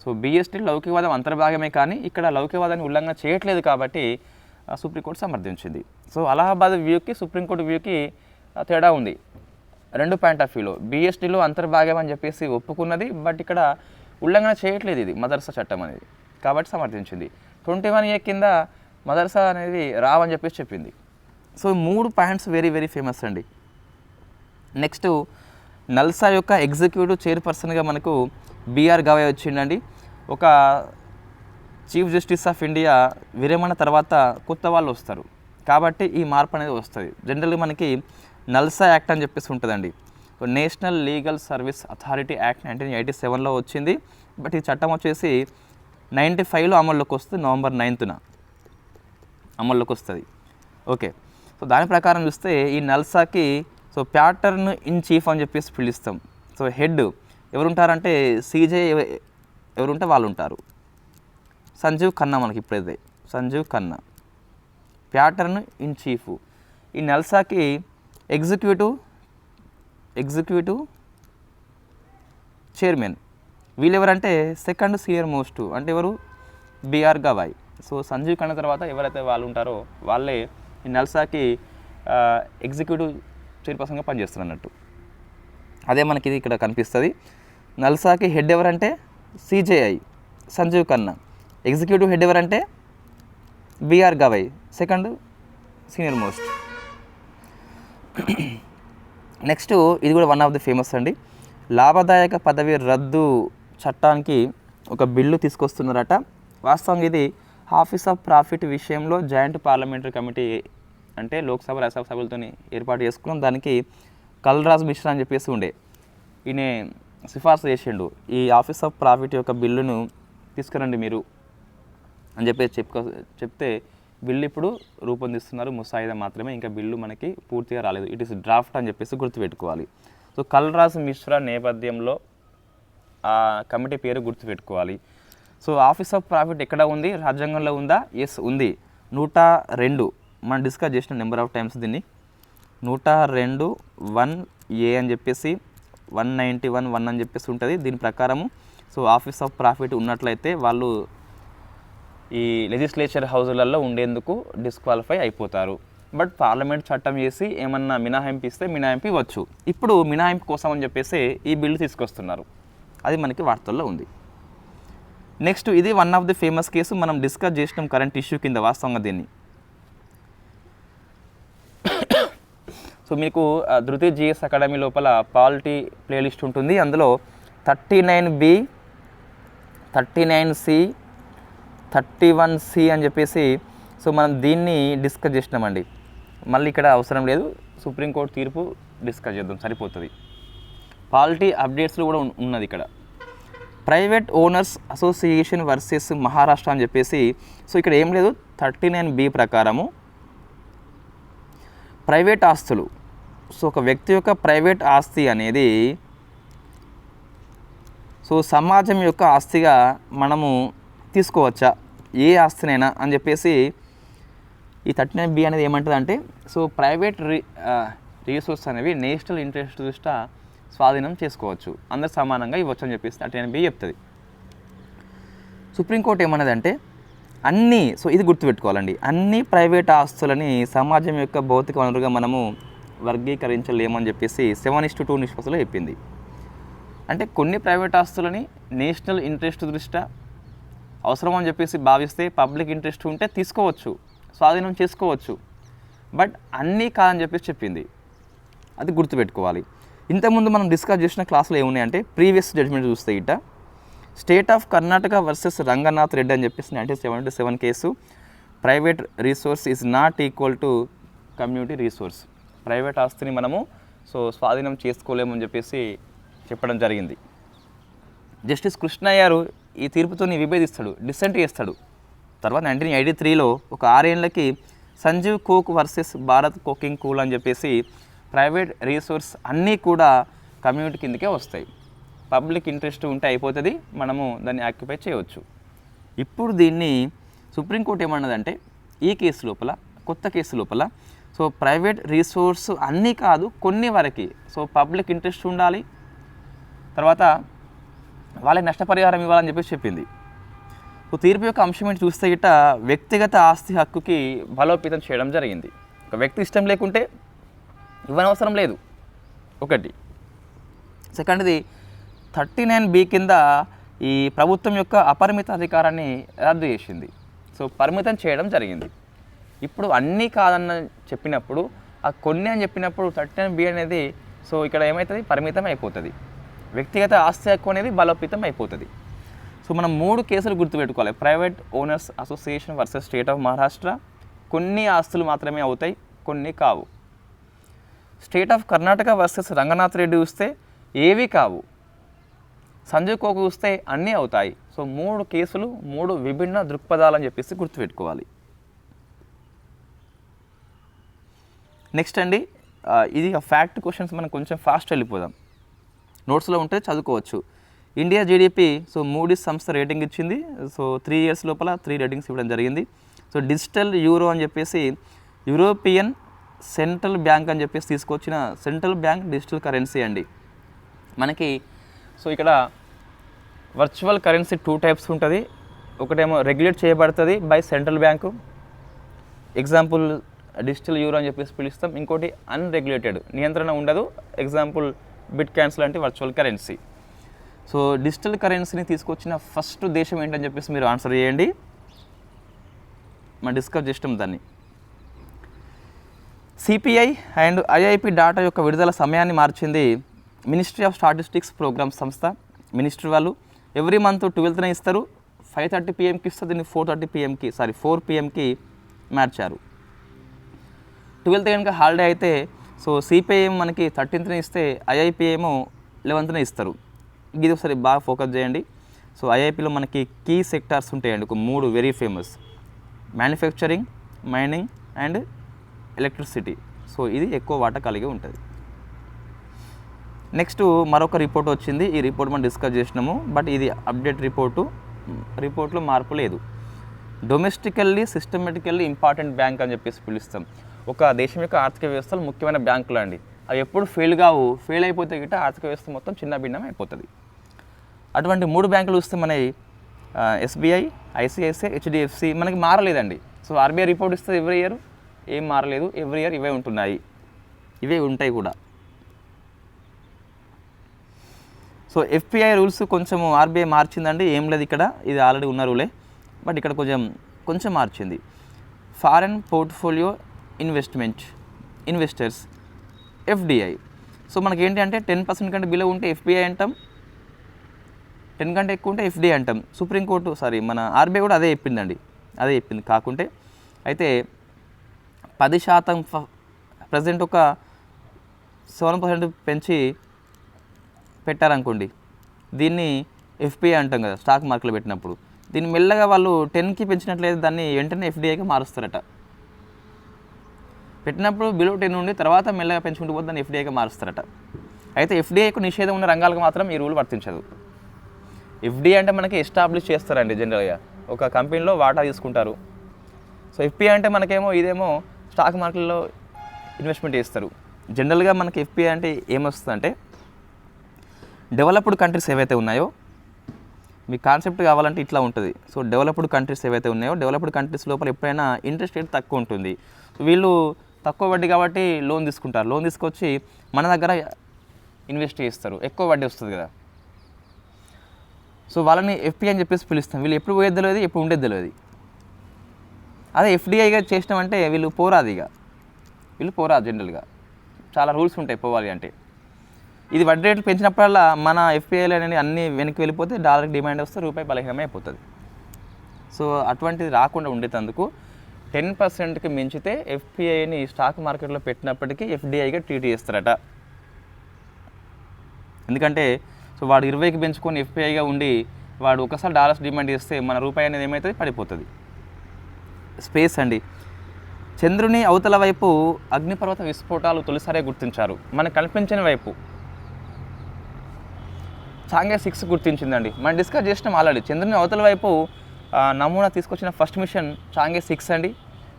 Speaker 1: సో BSD లౌకికవాదం అంతర్భాగమే, కానీ ఇక్కడ లౌకికవాదాన్ని ఉల్లంఘన చేయట్లేదు కాబట్టి సుప్రీంకోర్టు సమర్థించింది. సో అలహాబాద్ వ్యూకి సుప్రీంకోర్టు వ్యూకి తేడా ఉంది. 2 పాయింట్ ఆఫ్ వ్యూలో BSDలో అంతర్భాగం అని చెప్పేసి ఒప్పుకున్నది, బట్ ఇక్కడ ఉల్లంఘన చేయట్లేదు ఇది మదర్సా చట్టం అనేది, కాబట్టి సమర్థించింది. 21A కింద మదర్సా అనేది రావని చెప్పేసి చెప్పింది. So 3 points very very famous అండి. నెక్స్ట్ నల్సా యొక్క ఎగ్జిక్యూటివ్ చైర్పర్సన్గా మనకు BR గవాయ్ వచ్చిండండి. ఒక చీఫ్ జస్టిస్ ఆఫ్ ఇండియా విరమణ తర్వాత కొత్త వాళ్ళు వస్తారు కాబట్టి ఈ మార్పు అనేది వస్తుంది. జనరల్గా మనకి నల్సా యాక్ట్ అని చెప్పేసి ఉంటుందండి. National legal service authority act 1987లో వచ్చింది, బట్ ఈ చట్టం వచ్చేసి 95లో అమల్లోకి వస్తుంది, నవంబర్ 9న అమల్లోకి వస్తుంది. ఓకే, సో దాని ప్రకారం చూస్తే ఈ నల్సాకి సో ప్యాటర్న్ ఇన్ చీఫ్ అని చెప్పేసి పిలుస్తాం. సో హెడ్ ఎవరుంటారంటే CJ ఎవరుంటే వాళ్ళు ఉంటారు. సంజీవ్ ఖన్నా మనకి ఇప్పుడైతే Sanjiv Khanna patron in chief. ఈ నల్సాకి ఎగ్జిక్యూటివ్ చైర్మన్ వీళ్ళెవరంటే సెకండ్ సీనియర్ మోస్ట్ అంటే ఎవరు? BR గవాయ్. సో సంజీవ్ ఖన్నా తర్వాత ఎవరైతే వాళ్ళు ఉంటారో వాళ్ళే ఈ నల్సాకి ఎగ్జిక్యూటివ్ చైర్పర్సన్గా పనిచేస్తున్నట్టు. అదే మనకి ఇది ఇక్కడ కనిపిస్తుంది. నల్సాకి హెడ్ ఎవరంటే CJI Sanjiv Khanna, executive head ఎవరంటే BR Gavai, second senior most. Next ఇది కూడా వన్ ఆఫ్ ది ఫేమస్ అండి. లాభదాయక పదవి రద్దు చట్టానికి ఒక బిల్లు తీసుకొస్తున్నారట. వాస్తవంగా ఇది ఆఫీస్ ఆఫ్ ప్రాఫిట్ విషయంలో జాయింట్ పార్లమెంటరీ కమిటీ అంటే లోక్సభ రాజ్యసభ సభ్యులతో ఏర్పాటు చేసుకున్నాం. దానికి కల్రాజ్ మిశ్రా అని చెప్పేసి ఉండే ఈయన సిఫార్సు చేసిండు, ఈ ఆఫీస్ ఆఫ్ ప్రాఫిట్ యొక్క బిల్లును తీసుకురండి మీరు అని చెప్పేసి చెప్తే బిల్లు ఇప్పుడు రూపొందిస్తున్నారు, ముసాయిదా మాత్రమే, ఇంకా బిల్లు మనకి పూర్తిగా రాలేదు. ఇట్ ఈస్ డ్రాఫ్ట్ అని చెప్పేసి గుర్తుపెట్టుకోవాలి. సో కల్రాజ్ మిశ్రా నేపథ్యంలో ఆ కమిటీ పేరు గుర్తుపెట్టుకోవాలి. సో ఆఫీస్ ఆఫ్ ప్రాఫిట్ ఎక్కడ ఉంది? రాజ్యాంగంలో ఉందా? ఎస్ ఉంది. 102 మనం డిస్కస్ చేసిన నెంబర్ ఆఫ్ టైమ్స్ దీన్ని. 102 1A అని చెప్పేసి 191 1 అని చెప్పేసి ఉంటుంది. దీని ప్రకారము సో ఆఫీస్ ఆఫ్ ప్రాఫిట్ ఉన్నట్లయితే వాళ్ళు ఈ లెజిస్లేచర్ హౌజులలో ఉండేందుకు డిస్క్వాలిఫై అయిపోతారు. బట్ పార్లమెంట్ చట్టం చేసి ఏమన్నా మినహాయింపు ఇస్తే మినహాయింపు ఇవ్వచ్చు. ఇప్పుడు మినహాయింపు కోసం అని చెప్పేసి ఈ బిల్లు తీసుకొస్తున్నారు, అది మనకి వార్తల్లో ఉంది. నెక్స్ట్ ఇది one of the famous case, మనం డిస్కస్ చేసినాం కరెంట్ ఇష్యూ కింద వాస్తవంగా దీన్ని. సో మీకు ధృతి GS అకాడమీ లోపల పాలిటీ ప్లేలిస్ట్ ఉంటుంది, అందులో 39B 39C 31C అని చెప్పేసి సో మనం దీన్ని డిస్కస్ చేసినామండి. మళ్ళీ ఇక్కడ అవసరం లేదు, సుప్రీంకోర్టు తీర్పు డిస్కస్ చేద్దాం సరిపోతుంది. పాలిటీ అప్డేట్స్లో కూడా ఉన్నది ఇక్కడ. Private owners association versus Maharashtra అని చెప్పేసి సో ఇక్కడ ఏం లేదు. 39B ప్రకారము ప్రైవేట్ ఆస్తులు, సో ఒక వ్యక్తి యొక్క ప్రైవేట్ ఆస్తి అనేది సో సమాజం యొక్క ఆస్తిగా మనము తీసుకోవచ్చా ఏ ఆస్తినైనా అని చెప్పేసి ఈ 39B అనేది ఏమంటుంది అంటే సో ప్రైవేట్ రీసోర్స్ అనేవి నేషనల్ ఇంట్రెస్ట్ దృష్ట్యా స్వాధీనం చేసుకోవచ్చు, అందరు సమానంగా ఇవ్వచ్చు అని చెప్పేసి 39B చెప్తుంది. సుప్రీంకోర్టు ఏమన్నదంటే అన్నీ, సో ఇది గుర్తుపెట్టుకోవాలండి, అన్ని ప్రైవేట్ ఆస్తులని సమాజం యొక్క భౌతిక వనరుగా మనము వర్గీకరించలేమని చెప్పేసి 7:2 నిష్పత్తిలో చెప్పింది. అంటే కొన్ని ప్రైవేట్ ఆస్తులని నేషనల్ ఇంట్రెస్ట్ దృష్ట్యా అవసరం అని చెప్పేసి భావిస్తే పబ్లిక్ ఇంట్రెస్ట్ ఉంటే తీసుకోవచ్చు, స్వాధీనం చేసుకోవచ్చు. బట్ అన్నీ కాదని చెప్పేసి చెప్పింది. అది గుర్తుపెట్టుకోవాలి. ఇంతకుముందు మనం డిస్కస్ చేసిన క్లాసులో ఏమున్నాయంటే ప్రీవియస్ జడ్జ్మెంట్ చూస్తే ఇట state of Karnataka versus Ranganath Reddy అని చెప్పేసి 1977 case, private resource is not equal to community resource. Private ఆస్తిని మనము స్వాధీనం చేసుకోలేమని చెప్పేసి చెప్పడం జరిగింది. జస్టిస్ కృష్ణయ్య గారు ఈ తీర్పుతో విభేదిస్తాడు, డిసెంట్ చేస్తాడు. తర్వాత 1983లో ఒక 6 ఏళ్ళకి Sanjeev coke versus Bharat coking coal అని చెప్పేసి ప్రైవేట్ రిసోర్స్ అన్నీ కూడా కమ్యూనిటీ కిందకే వస్తాయి. పబ్లిక్ ఇంట్రెస్ట్ ఉంటే అయిపోతుంది, మనము దాన్ని ఆక్యుపై చేయవచ్చు. ఇప్పుడు దీన్ని సుప్రీంకోర్టు ఏమన్నదంటే ఈ కేసు లోపల, కొత్త కేసు లోపల ప్రైవేట్ రిసోర్స్ అన్నీ కాదు కొన్ని వరకు పబ్లిక్ ఇంట్రెస్ట్ ఉండాలి, తర్వాత వాళ్ళకి నష్టపరిహారం ఇవ్వాలని చెప్పేసి చెప్పింది. తీర్పు యొక్క అంశం ఏంటి చూస్తే గిట్ట వ్యక్తిగత ఆస్తి హక్కుకి బలోపేతం చేయడం జరిగింది. ఒక వ్యక్తి ఇష్టం లేకుంటే ఇవ్వనవసరం లేదు ఒకటి. సెకండ్ది 39B కింద ఈ ప్రభుత్వం యొక్క అపరిమిత అధికారాన్ని రద్దు చేసింది. పరిమితం చేయడం జరిగింది. ఇప్పుడు అన్నీ కాదన్న చెప్పినప్పుడు ఆ కొన్ని అని చెప్పినప్పుడు 39B అనేది ఇక్కడ ఏమవుతుంది, పరిమితం అయిపోతుంది. వ్యక్తిగత ఆస్తి హక్కు అనేది బలోపేతం అయిపోతుంది. మనం 3 కేసులు గుర్తుపెట్టుకోవాలి. Private owners association versus state of Maharashtra, కొన్ని ఆస్తులు మాత్రమే అవుతాయి, కొన్ని కావు. State of Karnataka versus Ranganath Reddy చూస్తే ఏవి కావు. సంజయ్ కోకు చూస్తే అన్నీ అవుతాయి. 3 కేసులు 3 విభిన్న దృక్పథాలు అని చెప్పేసి గుర్తుపెట్టుకోవాలి. నెక్స్ట్ అండి, ఇది ఫ్యాక్ట్ క్వశ్చన్స్ మనం కొంచెం ఫాస్ట్ వెళ్ళిపోదాం. నోట్స్లో ఉంటే చదువుకోవచ్చు. ఇండియా జీడిపి మూడీస్ సంస్థ రేటింగ్ ఇచ్చింది. 3 years లోపల 3 రేటింగ్స్ ఇవ్వడం జరిగింది. డిజిటల్ యూరో అని చెప్పేసి యూరోపియన్ సెంట్రల్ బ్యాంక్ అని చెప్పేసి తీసుకొచ్చిన సెంట్రల్ బ్యాంక్ డిజిటల్ కరెన్సీ అండి. మనకి ఇక్కడ వర్చువల్ కరెన్సీ 2 types ఉంటుంది. ఒకటేమో రెగ్యులేట్ చేయబడుతుంది by central bank, example digital euro అని చెప్పేసి పిలుస్తాం. ఇంకోటి అన్రెగ్యులేటెడ్, నియంత్రణ ఉండదు, ఎగ్జాంపుల్ బిట్ క్యాన్స్ లాంటి వర్చువల్ కరెన్సీ. డిజిటల్ కరెన్సీని తీసుకొచ్చిన ఫస్ట్ దేశం ఏంటని చెప్పేసి మీరు ఆన్సర్ చేయండి. మనం డిస్కస్ చేస్తాం దాన్ని. సిపిఐ అండ్ ఐఐపి డాటా యొక్క విడుదల సమయాన్ని మార్చింది మినిస్ట్రీ ఆఫ్ స్టాటిస్టిక్స్ ప్రోగ్రామ్స్ సంస్థ. మినిస్ట్రీ వాళ్ళు ఎవ్రీ మంత్ 12th ఇస్తారు, 5:30 PM ఇస్తారు. దీన్ని 4 PM మార్చారు. 12th కనుక హాలిడే అయితే సిపిఐ మనకి 13th ఇస్తే ఐఐపి ఏమో 11th ఇస్తారు. ఇది ఒకసారి బాగా ఫోకస్ చేయండి. ఐఐపిలో మనకి కీ సెక్టార్స్ ఉంటాయండి, ఒక 3 very famous: manufacturing, mining and electricity. ఇది ఎక్కువ వాటా కలిగి ఉంటుంది. నెక్స్ట్ మరొక రిపోర్ట్ వచ్చింది. ఈ రిపోర్ట్ మనం డిస్కస్ చేసినాము, బట్ ఇది అప్డేట్ రిపోర్ట్లో మార్పు లేదు. డొమెస్టికల్లీ సిస్టమేటికల్లీ ఇంపార్టెంట్ బ్యాంక్ అని చెప్పేసి పిలుస్తాం. ఒక దేశం యొక్క ఆర్థిక వ్యవస్థలు ముఖ్యమైన బ్యాంకులు అండి. అవి ఎప్పుడు ఫెయిల్ అయిపోతే గిట్ట ఆర్థిక వ్యవస్థ మొత్తం చిన్న భిన్నం అయిపోతుంది. అటువంటి 3 బ్యాంకులు చూస్తే మన ఎస్బీఐ, ఐసిఐసిఐ, హెచ్డిఎఫ్సి మనకి మారలేదండి. ఆర్బీఐ రిపోర్ట్ ఇస్తే ఎవ్రీ ఇయర్ ఏం మారలేదు, ఎవ్రీ ఇయర్ ఇవే ఉంటున్నాయి, ఇవే ఉంటాయి కూడా. ఎఫ్పిఐ రూల్స్ కొంచెం ఆర్బీఐ మార్చిందండి, ఏం లేదు ఇక్కడ, ఇది ఆల్రెడీ ఉన్న రూలే, బట్ ఇక్కడ కొంచెం మార్చింది. Foreign portfolio investors FDI. మనకి ఏంటి అంటే 10% కంటే బిలో ఉంటే ఎఫ్పిఐ అంటాం, 10 కంటే ఎక్కువ ఉంటే ఎఫ్డిఐ అంటాం. మన ఆర్బీఐ కూడా అదే చెప్పిందండి, కాకుంటే అయితే 10% ప్రజెంట్ ఒక 7% పెంచి పెట్టారనుకోండి, దీన్ని ఎఫ్పిఐ అంటాం కదా స్టాక్ మార్కెట్లో పెట్టినప్పుడు. దీన్ని మెల్లగా వాళ్ళు 10కి పెంచినట్లయితే దాన్ని వెంటనే ఎఫ్డిఐగా మారుస్తారట. పెట్టినప్పుడు బిలో 10 ఉండి తర్వాత మెల్లగా పెంచుకుంటూ పోతే దాన్ని ఎఫ్డిఐగా మారుస్తారట. అయితే ఎఫ్డిఐకు నిషేధం ఉన్న రంగాలకు మాత్రం ఈ రూల్ వర్తించదు. ఎఫ్డిఐ అంటే మనకి ఎస్టాబ్లిష్ చేస్తారండి, జనరల్గా ఒక కంపెనీలో వాటా తీసుకుంటారు. ఎఫ్పిఐ అంటే మనకేమో ఇదేమో స్టాక్ మార్కెట్లో ఇన్వెస్ట్మెంట్ చేస్తారు. జనరల్గా మనకి ఎఫ్పిఐ అంటే ఏమొస్తుందంటే డెవలప్డ్ కంట్రీస్ ఏవైతే ఉన్నాయో, మీ కాన్సెప్ట్ కావాలంటే ఇట్లా ఉంటుంది. డెవలప్డ్ కంట్రీస్ ఏవైతే ఉన్నాయో, డెవలప్డ్ కంట్రీస్ లోపల ఎప్పుడైనా ఇంట్రెస్ట్ రేట్ తక్కువ ఉంటుంది. వీళ్ళు తక్కువ వడ్డీ కాబట్టి లోన్ తీసుకుంటారు, లోన్ తీసుకొచ్చి మన దగ్గర ఇన్వెస్ట్ చేస్తారు, ఎక్కువ వడ్డీ వస్తుంది కదా. సో వాళ్ళని ఎఫ్పిఐ అని చెప్పేసి పిలుస్తాం. వీళ్ళు ఎప్పుడు పోయేది తెలియదు, ఎప్పుడు ఉండేది తెలియదు. అదే ఎఫ్డిఐగా చేసినామంటే వీళ్ళు పోరాదు జనరల్గా, చాలా రూల్స్ ఉంటాయి పోవాలి అంటే. ఇది వడ్డీ రేట్లు పెంచినప్పుడల్లా మన ఎఫ్పిఐలు అనేది అన్నీ వెనక్కి వెళ్ళిపోతే డాలర్కి డిమాండ్ వస్తే రూపాయి బలహీనమే అయిపోతుంది. సో అటువంటిది రాకుండా ఉండేందుకు 10%కి మించితే ఎఫ్పిఐని స్టాక్ మార్కెట్లో పెట్టినప్పటికీ ఎఫ్డిఐగా ట్రీట్ చేస్తారట. ఎందుకంటే సో వాడు 20కి పెంచుకొని ఎఫ్పిఐగా ఉండి వాడు ఒకసారి డాలర్స్ డిమాండ్ చేస్తే మన రూపాయి అనేది ఏమవుతుంది, పడిపోతుంది. స్పేస్ అండి. చంద్రుని అవతల వైపు అగ్నిపర్వత విస్ఫోటాలు తొలిసారే గుర్తించారు. మనకు కనిపించని వైపు చాంగే 6 గుర్తించిందండి. మనం డిస్కస్ చేసినాం ఆల్రెడీ. చంద్రుని అవతల వైపు నమూనా తీసుకొచ్చిన ఫస్ట్ మిషన్ చాంగే 6 అండి.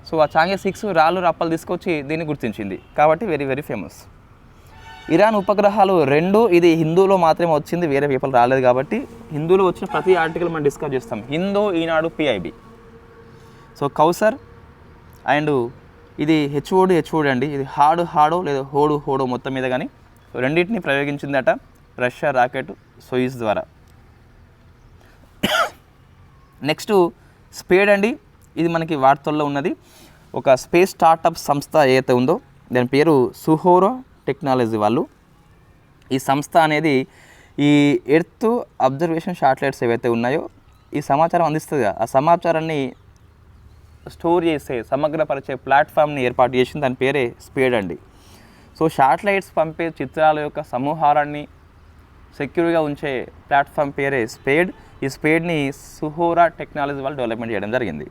Speaker 1: సో ఆ చాంగే 6 రాళ్ళు రప్పలు తీసుకొచ్చి దీన్ని గుర్తించింది కాబట్టి వెరీ వెరీ ఫేమస్. ఇరాన్ ఉపగ్రహాలు 2 ఇది హిందూలో మాత్రమే వచ్చింది, వేరే పేపర్లు రాలేదు కాబట్టి హిందూలో వచ్చిన ప్రతి ఆర్టికల్ మనం డిస్కస్ చేస్తాం. హిందూ, ఈనాడు, పిఐబి. సో కౌసర్ అండ్ ఇది హెచ్ఓడి అండి. ఇది హాడో లేదా హోడో మొత్తం మీద కానీ రెండింటిని ప్రయోగించిందట రష్యా రాకెట్ సోయిజ్ ద్వారా. నెక్స్ట్ స్పేడ్ అండి. ఇది మనకి వార్తల్లో ఉన్నది. ఒక స్పేస్ స్టార్టప్ సంస్థ ఏదైతే ఉందో దాని పేరు సుహోరో టెక్నాలజీ వాళ్ళు. ఈ సంస్థ అనేది ఈ ఎర్త్ అబ్జర్వేషన్ శాటిలైట్స్ ఏవైతే ఉన్నాయో ఈ సమాచారం అందిస్తుంది. ఆ సమాచారాన్ని స్టోర్ చేసే సమగ్రపరిచే ప్లాట్ఫామ్ని ఏర్పాటు చేసింది, దాని పేరే స్పేడ్ అండి. సో శాటిలైట్స్ పంపే చిత్రాల యొక్క సమూహారాన్ని సెక్యూర్గా ఉంచే ప్లాట్ఫామ్ పేరే స్పేడ్. ఈ స్పేడ్ని సుహోరా టెక్నాలజీ వాళ్ళు డెవలప్మెంట్ చేయడం జరిగింది.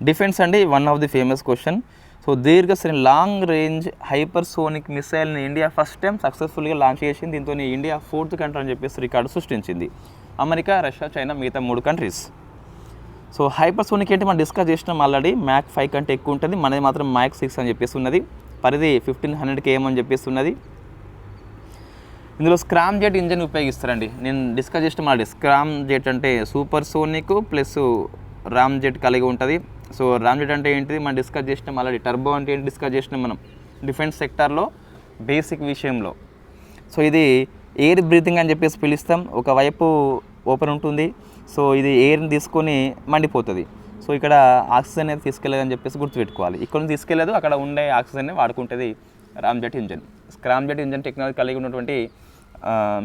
Speaker 1: డిఫెన్స్ అండి, one of the famous question. So దీర్ఘశ్రేణి లాంగ్ రేంజ్ హైపర్సోనిక్ మిసైల్ని ఇండియా ఫస్ట్ టైం సక్సెస్ఫుల్గా లాంచ్ చేసింది. దీంతో ఇండియా 4th కంట్రీ అని చెప్పేసి రికార్డు సృష్టించింది. అమెరికా, రష్యా, చైనా మిగతా 3 కంట్రీస్. సో హైపర్సోనిక్ ఏంటి మనం డిస్కస్ చేసినాం ఆల్రెడీ. మ్యాక్ 5 కంటే ఎక్కువ ఉంటుంది, మనది మాత్రం మ్యాక్ 6 అని చెప్పేసి ఉన్నది. పరిధి 1500 km అని చెప్పేసి ఉన్నది. ఇందులో స్క్రామ్ జెట్ ఇంజన్ ఉపయోగిస్తారండి. నేను డిస్కస్ చేసిన ఆల్రెడీ. స్క్రామ్ జెట్ అంటే super sonic plus Ram jet కలిగి ఉంటుంది. సో రామ్ జెట్ అంటే ఏంటిది మనం డిస్కస్ చేసినాం ఆల్రెడీ. టర్బో అంటే ఏంటి డిస్కస్ చేసినాం మనం డిఫెన్స్ సెక్టార్లో బేసిక్ విషయంలో. సో ఇది ఎయిర్ బ్రీతింగ్ అని చెప్పేసి పిలుస్తాం. ఒకవైపు ఓపెన్ ఉంటుంది, సో ఇది ఎయిర్ని తీసుకొని మండిపోతుంది. సో ఇక్కడ ఆక్సిజన్ అనేది తీసుకెళ్ళదని చెప్పేసి గుర్తుపెట్టుకోవాలి. ఇక్కడ నుంచి తీసుకెళ్ళదు, అక్కడ ఉండే ఆక్సిజన్ని వాడుకుంటుంది ramjet engine. Scramjet engine technology కలిగి ఉన్నటువంటి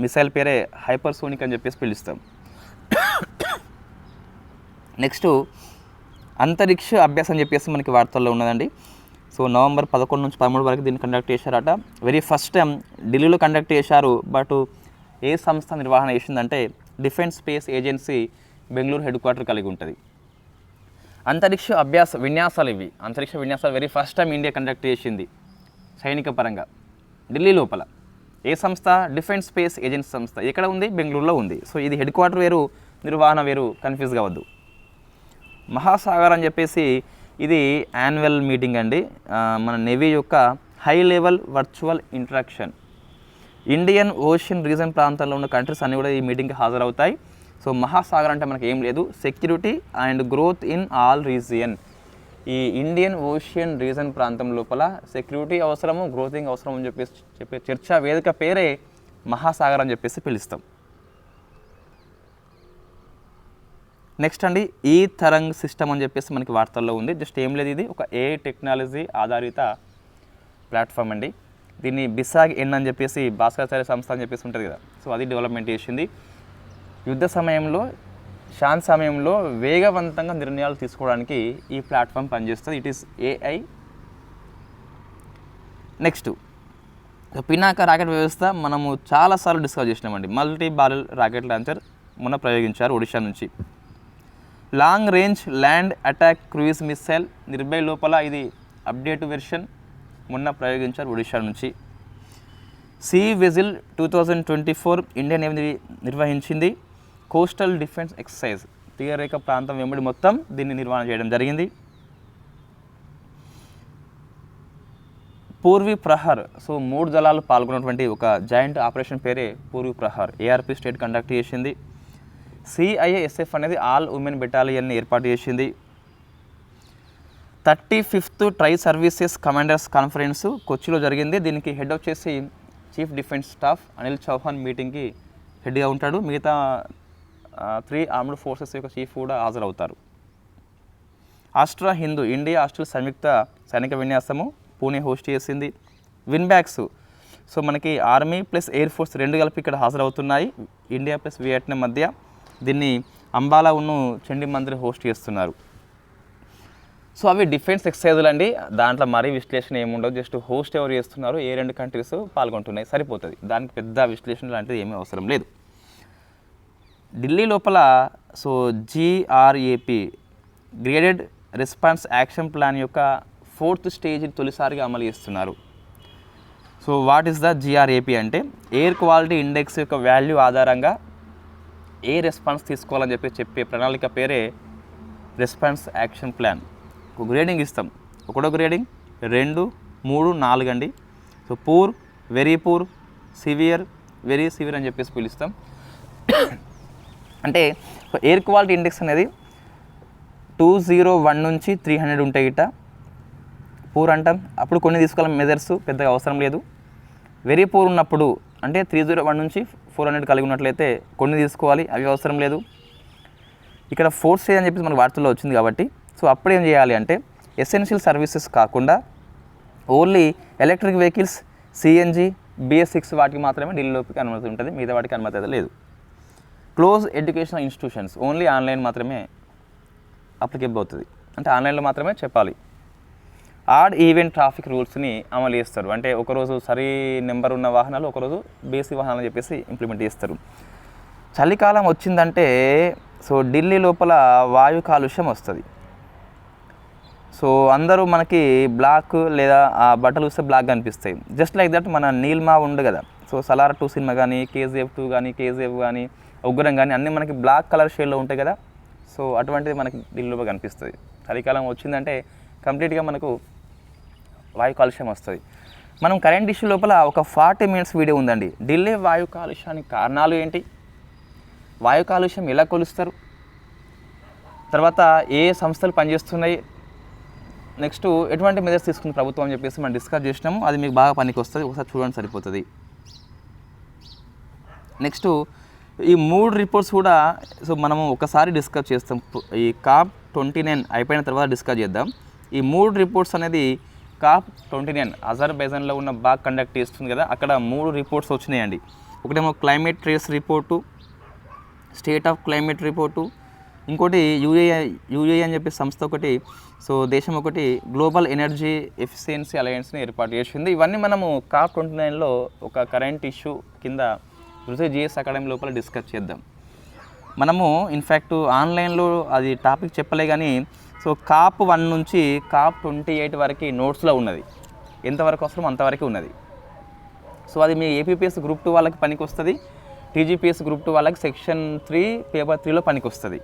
Speaker 1: మిసైల్ పేరే హైపర్సోనిక్ అని చెప్పేసి పిలుస్తాం. నెక్స్ట్ అంతరిక్ష అభ్యాసం అని చెప్పేసి మనకి వార్తల్లో ఉన్నదండి. సో నవంబర్ 11 నుంచి 13 వరకు దీన్ని కండక్ట్ చేశారట. వెరీ ఫస్ట్ టైం ఢిల్లీలో కండక్ట్ చేశారు. బట్ ఏ సంస్థ నిర్వహణ చేసిందంటే defence space agency Bengaluru head quarter కలిగి ఉంటుంది. అంతరిక్ష విన్యాసాలు ఇవి. అంతరిక్ష విన్యాసాలు very first time India conduct చేసింది సైనిక పరంగా ఢిల్లీ లోపల. ఏ సంస్థ? డిఫెన్స్ స్పేస్ ఏజెన్సీ సంస్థ. ఎక్కడ ఉంది? బెంగళూరులో ఉంది. సో ఇది హెడ్ క్వార్టర్ వేరు, నిర్వహణ వేరు, కన్ఫ్యూజ్ కావద్దు. మహాసాగర్ అని చెప్పేసి ఇది యాన్యువల్ మీటింగ్ అండి. మన నేవీ యొక్క high level virtual interaction. Indian ocean reason ప్రాంతంలో ఉన్న కంట్రీస్ అన్నీ కూడా ఈ మీటింగ్కి హాజరవుతాయి. సో మహాసాగర్ అంటే మనకి ఏం లేదు, security and growth in all region. ఈ ఇండియన్ ఓషియన్ రీజన్ ప్రాంతం లోపల సెక్యూరిటీ అవసరము, గ్రోతింగ్ అవసరం అని చెప్పే చర్చా వేదిక పేరే మహాసాగర్ అని చెప్పేసి పిలుస్తాం. నెక్స్ట్ అండి ఈ తరంగ్ సిస్టమ్ అని చెప్పేసి మనకి వార్తల్లో ఉంది. జస్ట్ ఏం లేదు, ఇది ఒక ఏ టెక్నాలజీ ఆధారిత ప్లాట్ఫామ్ అండి. దీన్ని బిసాగ్ ఎన్ అని చెప్పేసి భాస్కరాచార్య సంస్థ అని చెప్పేసి ఉంటుంది కదా, సో అది డెవలప్మెంట్ చేసింది. యుద్ధ సమయంలో, శాంతి సమయంలో వేగవంతంగా నిర్ణయాలు తీసుకోవడానికి ఈ ప్లాట్ఫామ్ పనిచేస్తుంది. It is AI. Next Pinaka rocket వ్యవస్థ మనము చాలాసార్లు డిస్కస్ చేసినామండి. మల్టీ బారెల్ రాకెట్ లాంచర్ మొన్న ప్రయోగించారు ఒడిషా నుంచి. Long range land attack cruise missile Nirbhay లోపల ఇది అప్డేట్ వెర్షన్ మొన్న ప్రయోగించారు ఒడిషా నుంచి. సీ విజిల్ 2024 ఇండియన్ నేవీ నిర్వహించింది. కోస్టల్ డిఫెన్స్ ఎక్సర్సైజ్ తీరరేఖ ప్రాంతం వెంబడి మొత్తం దీన్ని నిర్వహణ చేయడం జరిగింది. పూర్వీ ప్రహార్, సో 3 దళాలు పాల్గొన్నటువంటి ఒక జాయింట్ ఆపరేషన్ పేరే Purvi Prahar. ARP state conduct చేసింది. సిఐఏఎస్ఎఫ్ అనేది ఆల్ ఉమెన్ బెటాలియన్ని ఏర్పాటు చేసింది. 35th tri services commanders conference కొచ్చిలో జరిగింది. దీనికి హెడ్ వచ్చేసి chief defence staff Anil Chauhan మీటింగ్కి హెడ్గా ఉంటాడు. మిగతా 3 ఆర్మ్డ్ ఫోర్సెస్ యొక్క చీఫ్ కూడా హాజరవుతారు. ఆస్ట్రా హిందూ ఇండియా ఆస్ట్రేలియా సంయుక్త సైనిక విన్యాసము పూణే హోస్ట్ చేసింది. విన్ బ్యాక్స్ సో మనకి ఆర్మీ ప్లస్ ఎయిర్ ఫోర్స్ 2 కలిపి ఇక్కడ హాజరవుతున్నాయి ఇండియా ప్లస్ వియట్నాం మధ్య. దీన్ని అంబాలా ఉన్ను చండీ మందిర్ హోస్ట్ చేస్తున్నారు. సో అవి డిఫెన్స్ ఎక్సర్సైజులు అండి. దాంట్లో మరీ విశ్లేషణ ఏముండదు, జస్ట్ హోస్ట్ ఎవరు చేస్తున్నారు, ఏ 2 కంట్రీస్ పాల్గొంటున్నాయి సరిపోతుంది. దానికి పెద్ద విశ్లేషణ లాంటిది ఏమీ అవసరం లేదు. ఢిల్లీ లోపల so GRAP graded response action plan యొక్క 4th స్టేజ్ తొలిసారిగా అమలు చేస్తున్నారు. So what is the GRAP అంటే ఎయిర్ క్వాలిటీ ఇండెక్స్ యొక్క వాల్యూ ఆధారంగా ఏ రెస్పాన్స్ తీసుకోవాలని చెప్పే ప్రణాళిక పేరే రెస్పాన్స్ యాక్షన్ ప్లాన్. ఒక గ్రేడింగ్ ఇస్తాం, ఒకటో గ్రేడింగ్ 2, 3, 4 అండి. So poor, very poor, severe, very severe అని చెప్పేసి పిలుస్తాం. అంటే ఎయిర్ క్వాలిటీ ఇండెక్స్ అనేది 201 నుంచి 300 ఉంటాయి గిట్ట పూర్ అంటాం. అప్పుడు కొన్ని తీసుకోవాలి మెజర్స్, పెద్దగా అవసరం లేదు. వెరీ పూర్ ఉన్నప్పుడు అంటే 301 నుంచి 400 కలిగి ఉన్నట్లయితే కొన్ని తీసుకోవాలి, అవి అవసరం లేదు. ఇక్కడ 4th స్టేజ్ అని చెప్పేసి మనకు వార్తల్లో వచ్చింది కాబట్టి సో అప్పుడు ఏం చేయాలి అంటే ఎసెన్షియల్ సర్వీసెస్ కాకుండా only electric vehicles, CNG, BS6 వాటికి మాత్రమే ఢిల్లీలోకి అనుమతి ఉంటుంది, మిగతా వాటికి అనుమతి అయితే లేదు. Close educational institutions only online మాత్రమే అప్లికేబుల్ అవుతుంది, అంటే ఆన్లైన్లో మాత్రమే చెప్పాలి. ఆడ్ ఈవెంట్ ట్రాఫిక్ రూల్స్ని అమలు చేస్తారు, అంటే ఒకరోజు సరి నెంబర్ ఉన్న వాహనాలు, ఒకరోజు బేసి వాహనాలు చెప్పేసి ఇంప్లిమెంట్ చేస్తారు. చలికాలం వచ్చిందంటే సో ఢిల్లీ లోపల వాయు కాలుష్యం వస్తుంది. సో అందరూ మనకి బ్లాక్ లేదా ఆ బట్టలు చూస్తే బ్లాక్గా అనిపిస్తాయి. జస్ట్ లైక్ దట్ మన నీల్మా ఉంది కదా, సో సలార్ 2 సినిమా కానీ, KGF 2 కానీ, KGF కానీ, ఉగ్రం కానీ అన్నీ మనకి బ్లాక్ కలర్ షేడ్లో ఉంటాయి కదా. సో అటువంటిది మనకి ఢిల్లీలో కనిపిస్తుంది. చలికాలం వచ్చిందంటే కంప్లీట్గా మనకు వాయు కాలుష్యం వస్తుంది. మనం కరెంట్ ఇష్యూ లోపల ఒక 40 minutes వీడియో ఉందండి. ఢిల్లీ వాయు కాలుష్యానికి కారణాలు ఏంటి, వాయు కాలుష్యం ఎలా కొలుస్తారు, తర్వాత ఏ సంస్థలు పనిచేస్తున్నాయి, నెక్స్ట్ ఎటువంటి మెజర్స్ తీసుకుంది ప్రభుత్వం అని చెప్పేసి మనం డిస్కస్ చేసినాము. అది మీకు బాగా పనికి వస్తుంది, ఒకసారి చూడండి సరిపోతుంది. నెక్స్ట్ ఈ 3 రిపోర్ట్స్ కూడా సో మనము ఒకసారి డిస్కస్ చేస్తాం. ఈ COP29 అయిపోయిన తర్వాత డిస్కస్ చేద్దాం. ఈ 3 రిపోర్ట్స్ అనేది COP29 అజర్బైజాన్లో ఉన్న బాగ్ కండక్ట్ చేస్తుంది కదా, అక్కడ 3 రిపోర్ట్స్ వచ్చినాయండి. ఒకటేమో climate trace report, state of climate report, ఇంకోటి యూఏ అని చెప్పి సంస్థ ఒకటి, సో దేశం ఒకటి గ్లోబల్ ఎనర్జీ ఎఫిషియన్సీ అలయన్స్ని ఏర్పాటు చేసింది. ఇవన్నీ మనము COP29లో ఒక కరెంట్ ఇష్యూ కింద GS అకాడమీ లోపల డిస్కస్ చేద్దాం. మనము ఇన్ఫ్యాక్ట్ ఆన్లైన్లో అది టాపిక్ చెప్పలే కానీ సో COP1 నుంచి COP28 వరకు నోట్స్లో ఉన్నది, ఎంతవరకు అవసరం అంతవరకు ఉన్నది. సో అది మీ APPS Group 2 వాళ్ళకి పనికి వస్తుంది, TGPS Group 2 వాళ్ళకి Section 3 పేపర్ 3లో పనికి వస్తుంది.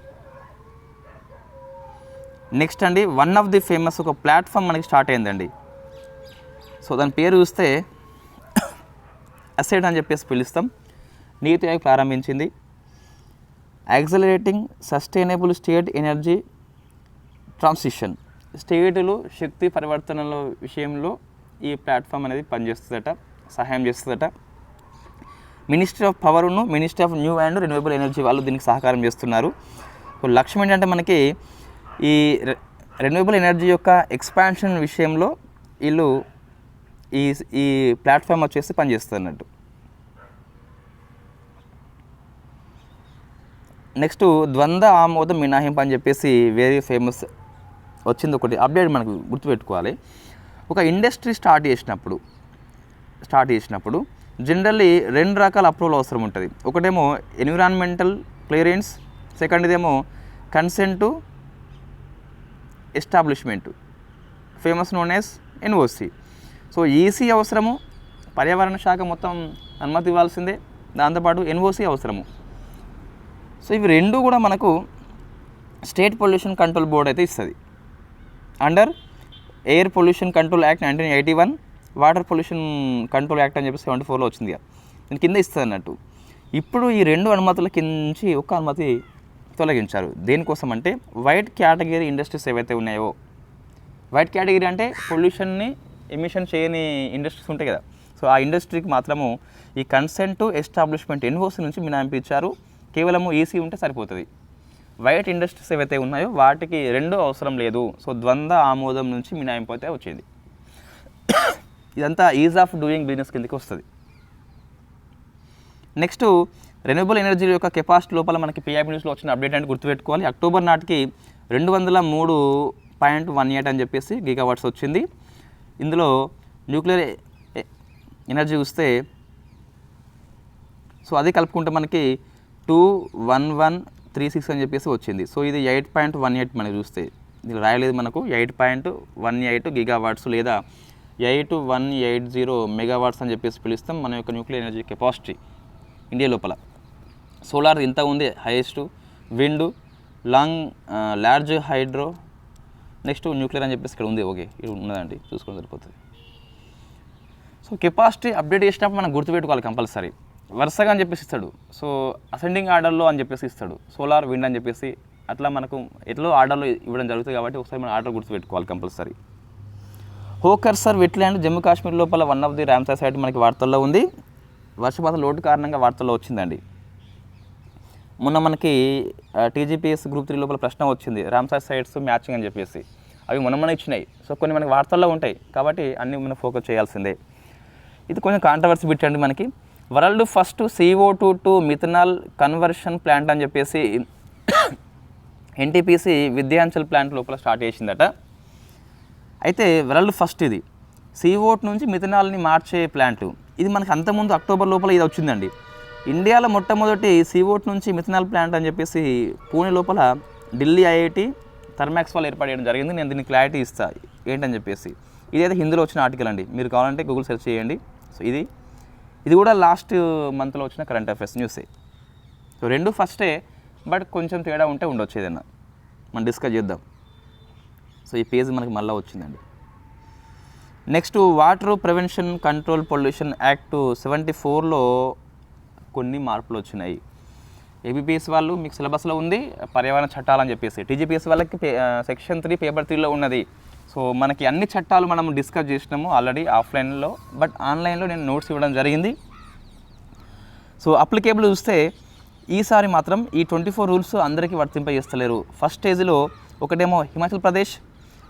Speaker 1: నెక్స్ట్ అండి, వన్ ఆఫ్ ది ఫేమస్ ఒక ప్లాట్ఫామ్ మనకి స్టార్ట్ అయిందండి. సో దాని పేరు చూస్తే అసెట్ అని చెప్పేసి పిలుస్తాం. నీతి ఆయోగ్ ప్రారంభించింది. Accelerating sustainable state energy transition, స్టేటులు శక్తి పరివర్తనల విషయంలో ఈ ప్లాట్ఫామ్ అనేది పనిచేస్తుందట, సహాయం చేస్తుందట. మినిస్ట్రీ ఆఫ్ పవర్ను ministry of new and renewable energy వాళ్ళు దీనికి సహకారం చేస్తున్నారు. సో లక్ష్యం ఏంటంటే మనకి ఈ రెన్యూవబుల్ ఎనర్జీ యొక్క ఎక్స్పాన్షన్ విషయంలో వీళ్ళు ఈ ప్లాట్ఫామ్ వచ్చేసి పనిచేస్తుంది అన్నట్టు. నెక్స్ట్ ద్వంద్వ ఆమోద మినహాయింపు అని చెప్పేసి వెరీ ఫేమస్ వచ్చింది, ఒకటి అప్డేట్ మనకు గుర్తుపెట్టుకోవాలి. ఒక ఇండస్ట్రీ స్టార్ట్ చేసినప్పుడు జనరల్లీ 2 రకాల అప్రూవల్ అవసరం ఉంటుంది. ఒకటేమో ఎన్విరాన్మెంటల్ క్లియరెన్స్, సెకండ్దేమో consent to establishment, famous known as NOC. So EC అవసరము, పర్యావరణ శాఖ మొత్తం అనుమతి ఇవ్వాల్సిందే, దాంతోపాటు NOC అవసరము. సో ఇవి 2 కూడా మనకు స్టేట్ పొల్యూషన్ కంట్రోల్ బోర్డ్ అయితే ఇస్తుంది. Under air pollution control act 1981, water pollution control act అని చెప్పి 74లో వచ్చింది కదా, దీని కింద ఇస్తుంది అన్నట్టు. ఇప్పుడు ఈ 2 అనుమతుల కించి ఒక అనుమతి తొలగించారు. దేనికోసం అంటే వైట్ కేటగిరీ ఇండస్ట్రీస్ ఏవైతే ఉన్నాయో, వైట్ కేటగిరీ అంటే పొల్యూషన్ని ఎమిషన్ చేయని ఇండస్ట్రీస్ ఉంటాయి కదా, సో ఆ ఇండస్ట్రీకి మాత్రము ఈ కన్సెంట్ టు ఎస్టాబ్లిష్మెంట్ ఎన్ఓసి నుంచి మినహాయింపు ఇచ్చారు. కేవలము ఈసీ ఉంటే సరిపోతుంది. వైట్ ఇండస్ట్రీస్ ఏవైతే ఉన్నాయో వాటికి రెండూ అవసరం లేదు. సో ద్వంద్వ ఆమోదం నుంచి మినహాయింపు అయితే వచ్చింది. ఇదంతా ఈజ్ ఆఫ్ డూయింగ్ బిజినెస్ కిందకి వస్తుంది. నెక్స్ట్ రెన్యూబుల్ ఎనర్జీ యొక్క కెపాసిటీ లోపల మనకి పిఐబి న్యూస్లో వచ్చిన అప్డేట్ అంటే గుర్తుపెట్టుకోవాలి. అక్టోబర్ నాటికి 203.18 అని చెప్పేసి గిగావాట్స్ వచ్చింది. ఇందులో న్యూక్లియర్ ఎనర్జీ చూస్తే సో అది కలుపుకుంటే మనకి 21136 అని చెప్పేసి వచ్చింది. సో ఇది 8.18 మనకి చూస్తే ఇది రాయలేదు మనకు 8.18 గిగావాట్స్ లేదా 8180 మెగావాట్స్ అని చెప్పేసి పిలుస్తాం మన యొక్క న్యూక్లియర్ ఎనర్జీ కెపాసిటీ ఇండియా లోపల. సోలార్ ఇంత ఉంది highest, wind, large hydro, next nuclear అని చెప్పేసి ఇక్కడ ఉంది. ఓకే, ఇది ఉన్నదండి, చూసుకొని సరిపోతుంది. సో కెపాసిటీ అప్డేట్ చేసినప్పుడు మనం గుర్తుపెట్టుకోవాలి కంపల్సరీ. వరుసగా అని చెప్పేసి ఇస్తాడు, సో అసెండింగ్ ఆర్డర్లో అని చెప్పేసి ఇస్తాడు, సోలార్, విండ్ అని చెప్పేసి అట్లా మనకు ఎట్లా ఆర్డర్లో ఇవ్వడం జరుగుతుంది కాబట్టి ఒకసారి మనం ఆర్డర్ గుర్తుపెట్టుకోవాలి కంపల్సరీ. హోకర్సర్ వెట్లాండ్ జమ్మూ కాశ్మీర్ లోపల one of the Ramsar site మనకి వార్తల్లో ఉంది. వర్షపాతం లోటు కారణంగా వార్తల్లో వచ్చిందండి. మొన్న మనకి టీజీపీఎస్ గ్రూప్ 3 లోపల ప్రశ్న వచ్చింది, రామ్సార్ సైట్స్ మ్యాచింగ్ అని చెప్పేసి. అవి మొన్న ఇచ్చినాయి. సో కొన్ని మనకి వార్తల్లో ఉంటాయి కాబట్టి అన్నీ మనం ఫోకస్ చేయాల్సిందే. ఇది కొంచెం కాంట్రవర్సీ పెట్టండి మనకి. World first CO2 to methanol conversion plant అని చెప్పేసి ఎన్టీపీసీ విద్యాంచల్ ప్లాంట్ లోపల స్టార్ట్ చేసిందట. అయితే వరల్డ్ ఫస్ట్ ఇది CO2 నుంచి మిథనాల్ని మార్చే ప్లాంట్. ఇది మనకి అంతకుముందు అక్టోబర్ లోపల ఇది వచ్చిందండి. ఇండియాలో మొట్టమొదటి CO2 నుంచి మిథనాల్ ప్లాంట్ అని చెప్పేసి పూణే లోపల ఢిల్లీ ఐఐటి థర్మాక్స్ వాళ్ళు ఏర్పాటు చేయడం జరిగింది. నేను దీన్ని క్లారిటీ ఇస్తాను ఏంటని చెప్పేసి. ఇదైతే హిందీలో వచ్చిన ఆర్టికల్ అండి, మీరు కావాలంటే గూగుల్ సెర్చ్ చేయండి. సో ఇది కూడా లాస్ట్ మంత్లో వచ్చిన కరెంట్ అఫైర్స్ న్యూసే. సో రెండు ఫస్టే, బట్ కొంచెం తేడా ఉంటే ఉండొచ్చు, ఏదైనా మనం డిస్కస్ చేద్దాం. సో ఈ పేజ్ మనకి మళ్ళీ వచ్చిందండి. Next water prevention control pollution act 74లో కొన్ని మార్పులు వచ్చినాయి. ఏబిపిఎస్ వాళ్ళు మీకు సిలబస్లో ఉంది పర్యావరణ చట్టాలని చెప్పేసి, టీజీపీఎస్ వాళ్ళకి సెక్షన్ 3 పేపర్ 3లో ఉన్నది. సో మనకి అన్ని చట్టాలు మనం డిస్కస్ చేసినాము ఆల్రెడీ ఆఫ్లైన్లో, బట్ ఆన్లైన్లో నేను నోట్స్ ఇవ్వడం జరిగింది. సో అప్లికేబుల్ చూస్తే ఈసారి మాత్రం ఈ 24 రూల్స్ అందరికీ వర్తింపజేస్తలేరు. ఫస్ట్ స్టేజ్లో ఒకటేమో హిమాచల్ ప్రదేశ్,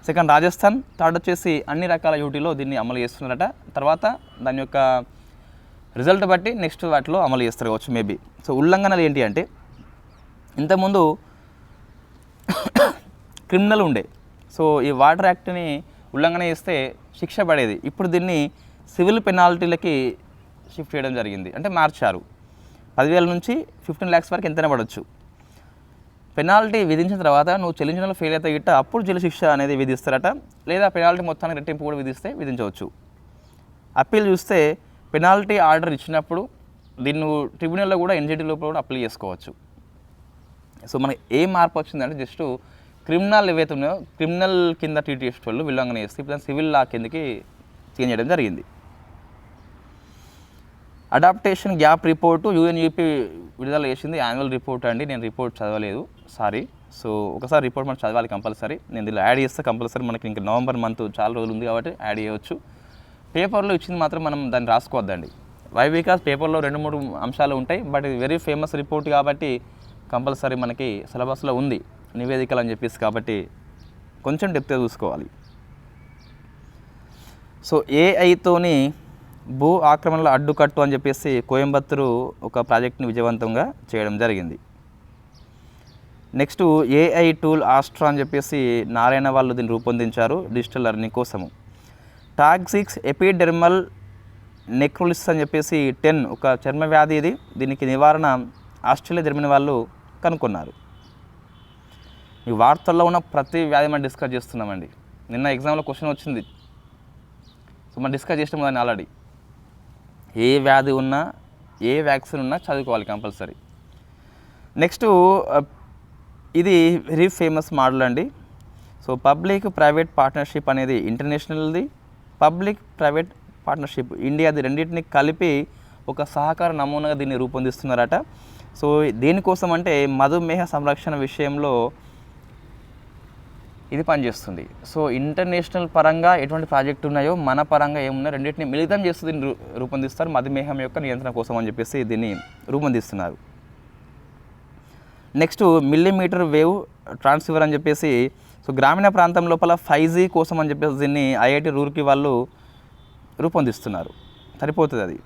Speaker 1: సెకండ్ రాజస్థాన్, థర్డ్ వచ్చేసి అన్ని రకాల యూటీలో దీన్ని అమలు చేస్తున్నారట. తర్వాత దాని యొక్క రిజల్ట్ బట్టి నెక్స్ట్ వాటిలో అమలు చేస్తారు కావచ్చు మేబీ. సో ఉల్లంఘనలు ఏంటి అంటే ఇంతకుముందు క్రిమినల్ ఉండే, సో ఈ వాటర్ యాక్ట్ని ఉల్లంఘన చేస్తే శిక్ష పడేది. ఇప్పుడు దీన్ని సివిల్ పెనాల్టీలకి షిఫ్ట్ చేయడం జరిగింది, అంటే మార్చారు. 10,000 నుంచి 15 lakhs వరకు ఎంతైనా పడవచ్చు. పెనాల్టీ విధించిన తర్వాత నువ్వు చెల్లించడంలో ఫెయిల్ అయితే గిట్ట అప్పుడు జైలు శిక్ష అనేది విధిస్తారట, లేదా పెనాల్టీ మొత్తానికి రెట్టింపు కూడా విధిస్తే విధించవచ్చు. అప్పీల్ చూస్తే పెనాల్టీ ఆర్డర్ ఇచ్చినప్పుడు దీన్ని నువ్వు ట్రిబ్యునల్లో కూడా ఎన్జిటి లోపల కూడా అప్లై చేసుకోవచ్చు. సో మనకి ఏ మార్పు వచ్చిందంటే జస్ట్ క్రిమినల్ ఏవైతే ఉన్నాయో క్రిమినల్ కింద ట్రీట్ చేసే వాళ్ళు ఉల్లంఘన చేస్తే ఇప్పుడు సివిల్ లా కిందకి చేంజ్ చేయడం జరిగింది. అడాప్టేషన్ గ్యాప్ రిపోర్టు యూఎన్యూపీ విడుదల చేసింది, యాన్యువల్ రిపోర్ట్ అండి. నేను రిపోర్ట్ చదవలేదు, సారీ. సో ఒకసారి రిపోర్ట్ మనం చదవాలి కంపల్సరీ. నేను దీనిలో యాడ్ చేస్తే కంపల్సరీ మనకి ఇంకా నవంబర్ మంత్ చాలా రోజులు ఉంది కాబట్టి యాడ్ చేయవచ్చు. పేపర్లో ఇచ్చింది మాత్రం మనం దాన్ని రాసుకోవద్దండి. వై బికాస్ పేపర్లో 2-3 అంశాలు ఉంటాయి, బట్ ఇది వెరీ ఫేమస్ రిపోర్ట్ కాబట్టి కంపల్సరీ మనకి సిలబస్లో ఉంది నివేదికలు అని చెప్పేసి, కాబట్టి కొంచెం డెప్త్గా చూసుకోవాలి. సో ఏఐతోని భూ ఆక్రమణల అడ్డుకట్టు అని చెప్పేసి కోయంబత్తూరు ఒక ప్రాజెక్ట్ని విజయవంతంగా చేయడం జరిగింది. నెక్స్ట్ ఏఐ టూల్ ఆస్ట్రా అని చెప్పేసి నారాయణ వాళ్ళు దీన్ని రూపొందించారు డిజిటల్ లెర్నింగ్ కోసము. టాక్సిక్స్ ఎపిడెర్మల్ నెక్రోలిసిస్ అని చెప్పేసి 10 ఒక చర్మ వ్యాధి ఇది. దీనికి నివారణ ఆస్ట్రేలియా జర్మనీ వాళ్ళు కనుక్కున్నారు. ఈ వార్తల్లో ఉన్న ప్రతి వ్యాధి మనం డిస్కస్ చేస్తున్నామండి. నిన్న ఎగ్జామ్లో క్వశ్చన్ వచ్చింది, సో మనం డిస్కస్ చేసినాం దాన్ని ఆల్రెడీ. ఏ వ్యాధి ఉన్నా ఏ వ్యాక్సిన్ ఉన్నా చదువుకోవాలి కంపల్సరీ. నెక్స్ట్ ఇది వెరీ ఫేమస్ మోడల్ అండి. సో పబ్లిక్ ప్రైవేట్ పార్ట్నర్షిప్ అనేది ఇంటర్నేషనల్ది, పబ్లిక్ ప్రైవేట్ పార్ట్నర్షిప్ ఇండియాది, రెండింటిని కలిపి ఒక సహకార నమూనాగా దీన్ని రూపొందిస్తున్నారట. సో దేనికోసం అంటే మధుమేహ సంరక్షణ విషయంలో ఇది పనిచేస్తుంది. సో ఇంటర్నేషనల్ పరంగా ఎటువంటి ప్రాజెక్టు ఉన్నాయో మన పరంగా ఏమున్నాయో రెండింటిని మిళితం చేస్తూ దీన్ని రూపొందిస్తారు. మధుమేహం యొక్క నియంత్రణ కోసం అని చెప్పేసి దీన్ని రూపొందిస్తున్నారు. నెక్స్ట్ మిల్లీమీటర్ వేవ్ ట్రాన్స్సీవర్ అని చెప్పేసి సో గ్రామీణ ప్రాంతం లోపల 5G కోసం అని చెప్పేసి దీన్ని ఐఐటి రూర్కీ వాళ్ళు రూపొందిస్తున్నారు. సరిపోతుంది అది.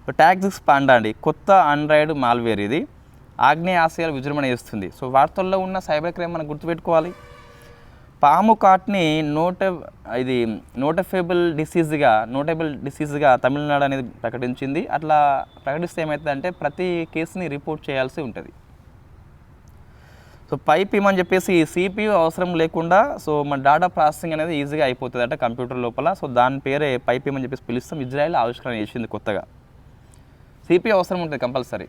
Speaker 1: సో ట్యాక్సిక్స్ పాండా అండి, కొత్త ఆండ్రాయిడ్ మాల్వేర్. ఇది ఆగ్నేయ ఆసియాలో విజృంభణ చేస్తుంది. సో వార్తల్లో ఉన్న సైబర్ క్రైమ్ మనం గుర్తుపెట్టుకోవాలి. పాము కాట్ని నోటబుల్ డిసీజ్గా తమిళనాడు అనేది ప్రకటించింది. అట్లా ప్రకటిస్తే ఏమవుతుందంటే ప్రతి కేసుని రిపోర్ట్ చేయాల్సి ఉంటుంది. సో పైప్ ఇమని చెప్పేసి CPU అవసరం లేకుండా సో మన డేటా ప్రాసెసింగ్ అనేది ఈజీగా అయిపోతుంది అంటే కంప్యూటర్ లోపల. సో దాని పేరే పైప్ ఇమని చెప్పేసి పిలుస్తాం. ఇజ్రాయెల్ ఆవిష్కరణ చేసింది కొత్తగా. CPU అవసరం ఉంటుంది కంపల్సరీ.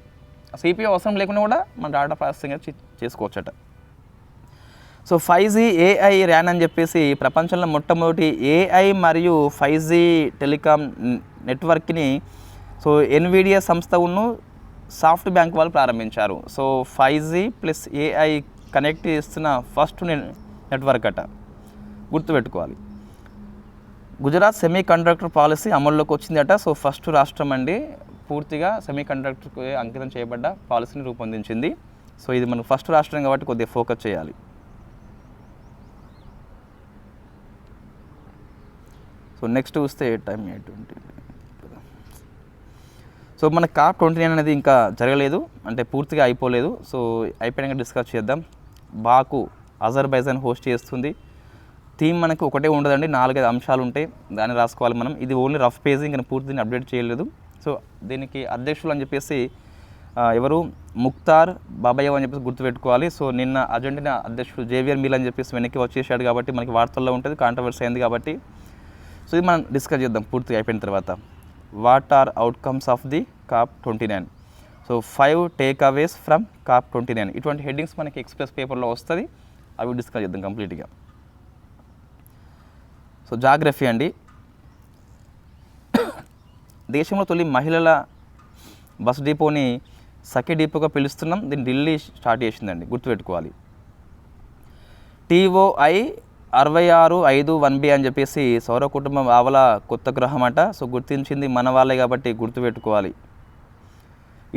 Speaker 1: CPU అవసరం లేకుండా కూడా మన డేటా ప్రాసెసింగ్ అనేది చేసుకోవచ్చట. సో 5G AI RAN అని చెప్పేసి ప్రపంచంలో మొట్టమొదటి AI మరియు 5G టెలికాం నెట్వర్క్ని సో ఎన్విడియా సంస్థ సాఫ్ట్ బ్యాంక్ వాళ్ళు ప్రారంభించారు. So 5G plus AI connect చేస్తున్న ఫస్ట్ నెట్వర్క్ అట, గుర్తుపెట్టుకోవాలి. గుజరాత్ సెమీ కండక్టర్ పాలసీ అమల్లోకి వచ్చిందట. సో ఫస్ట్ రాష్ట్రం అండి పూర్తిగా సెమీ కండక్టర్కి అంకితం చేయబడ్డ పాలసీని రూపొందించింది. సో ఇది మనకు ఫస్ట్ రాష్ట్రం కాబట్టి కొద్దిగా ఫోకస్ చేయాలి. సో నెక్స్ట్ చూస్తే టైం 8:20. సో మన COP29 అనేది ఇంకా జరగలేదు, అంటే పూర్తిగా అయిపోలేదు. సో అయిపోయాక డిస్కస్ చేద్దాం. బాకు అజర్బైజాన్ హోస్ట్ చేస్తుంది. థీమ్ మనకు ఒకటే ఉండదండి, 4-5 అంశాలు ఉంటాయి, దాన్ని రాసుకోవాలి మనం. ఇది ఓన్లీ రఫ్ పేజ్, ఇంకా పూర్తిని అప్డేట్ చేయలేదు. సో దీనికి అధ్యక్షులు అని చెప్పేసి ఎవరు, ముక్తార్ బాబయ్య అని చెప్పేసి గుర్తుపెట్టుకోవాలి. సో నిన్న అర్జెంటీనా అధ్యక్షుడు జేవియర్ మిల్ అని చెప్పేసి వెనక్కి వచ్చేసాడు కాబట్టి మనకి వార్తల్లో ఉంటుంది, కాంట్రవర్సీ అయింది కాబట్టి. సో ఇది మనం డిస్కస్ చేద్దాం పూర్తిగా అయిపోయిన తర్వాత. What are outcomes of the COP29? So 5 takeaways from COP29. ఇటువంటి హెడ్డింగ్స్ మనకి ఎక్స్ప్రెస్ పేపర్లో వస్తుంది, అవి డిస్కస్ చేద్దాం కంప్లీట్గా. సో జాగ్రఫీ అండి. దేశంలో తొలి మహిళల బస్ డిపోని సఖీ డిపోగా పిలుస్తున్నాం. దీన్ని ఢిల్లీ స్టార్ట్ చేసిందండి, గుర్తుపెట్టుకోవాలి. TOI 6651b అని చెప్పేసి సౌర కుటుంబం ఆవల కొత్త గ్రహం అట. సో గుర్తించింది మన వాళ్ళే కాబట్టి గుర్తుపెట్టుకోవాలి.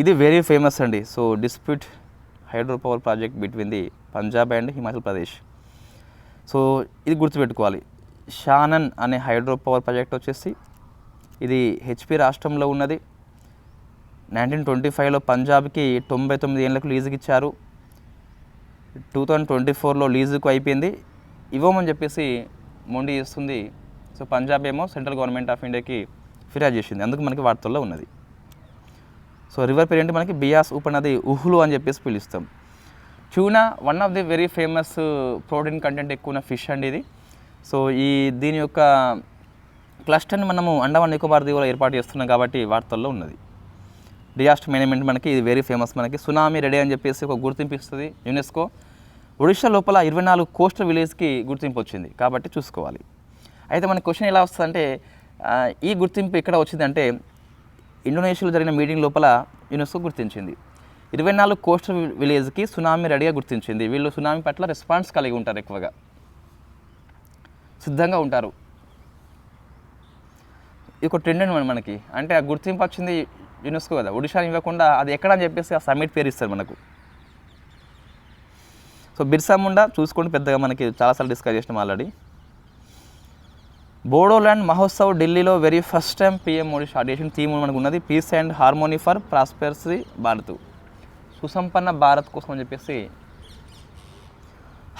Speaker 1: ఇది వెరీ ఫేమస్ అండి. So dispute hydro power project between the Punjab and Himachal Pradesh. So ఇది గుర్తుపెట్టుకోవాలి. షానన్ అనే హైడ్రో పవర్ ప్రాజెక్ట్ వచ్చేసి ఇది HP రాష్ట్రంలో ఉన్నది. 1925లో పంజాబ్కి 99 ఏళ్ళకు లీజుకి ఇచ్చారు. 2024లో లీజుకు అయిపోయింది. ఇవ్వమని చెప్పేసి మొండి చేస్తుంది. సో పంజాబ్ ఏమో సెంట్రల్ గవర్నమెంట్ ఆఫ్ ఇండియాకి ఫిర్యాదు చేసింది, అందుకు మనకి వార్తల్లో ఉన్నది. సో రివర్ పేరు ఏంటి మనకి, బియాస్ ఉపనది ఉహులు అని చెప్పేసి పిలుస్తాం. Tuna one of the very famous protein content ఎక్కువ ఉన్న ఫిష్ అండి ఇది. సో దీని యొక్క క్లస్టర్ని మనము అండమాన్ నికోబార్ దీవులో ఏర్పాటు చేస్తున్నాం కాబట్టి వార్తల్లో ఉన్నది. డిజాస్టర్ మేనేజ్మెంట్ మనకి ఇది వెరీ ఫేమస్. మనకి సునామీ రెడీ అని చెప్పేసి ఒక గుర్తింపు ఇస్తుంది యునెస్కో. ఒడిషా లోపల 24 కోస్టల్ విలేజ్కి గుర్తింపు వచ్చింది కాబట్టి చూసుకోవాలి. అయితే మన క్వశ్చన్ ఎలా వస్తుందంటే ఈ గుర్తింపు ఎక్కడ వచ్చిందంటే ఇండోనేషియాలో జరిగిన మీటింగ్ లోపల యునెస్కో గుర్తించింది. 24 కోస్టల్ విలేజ్కి సునామీ రెడీగా గుర్తించింది. వీళ్ళు సునామీ పట్ల రెస్పాన్స్ కలిగి ఉంటారు, ఎక్కువగా సిద్ధంగా ఉంటారు. ఇది ఒక ట్రెండ్ అని మనకి, అంటే ఆ గుర్తింపు వచ్చింది యునెస్కో కదా, ఒడిషాని ఇవ్వకుండా అది ఎక్కడ అని చెప్పేసి ఆ సమ్మిట్ పేరు ఇస్తారు మనకు. సో బిర్సా ముండా చూసుకోండి, పెద్దగా మనకి చాలాసార్లు డిస్కస్ చేసినాం ఆల్రెడీ. బోడోల్యాండ్ మహోత్సవ్ ఢిల్లీలో very first time PM Modi start చేసిన థీమ్ మనకు ఉన్నది, peace and harmony for prosperity Bharat, సుసంపన్న భారత్ కోసం అని చెప్పేసి.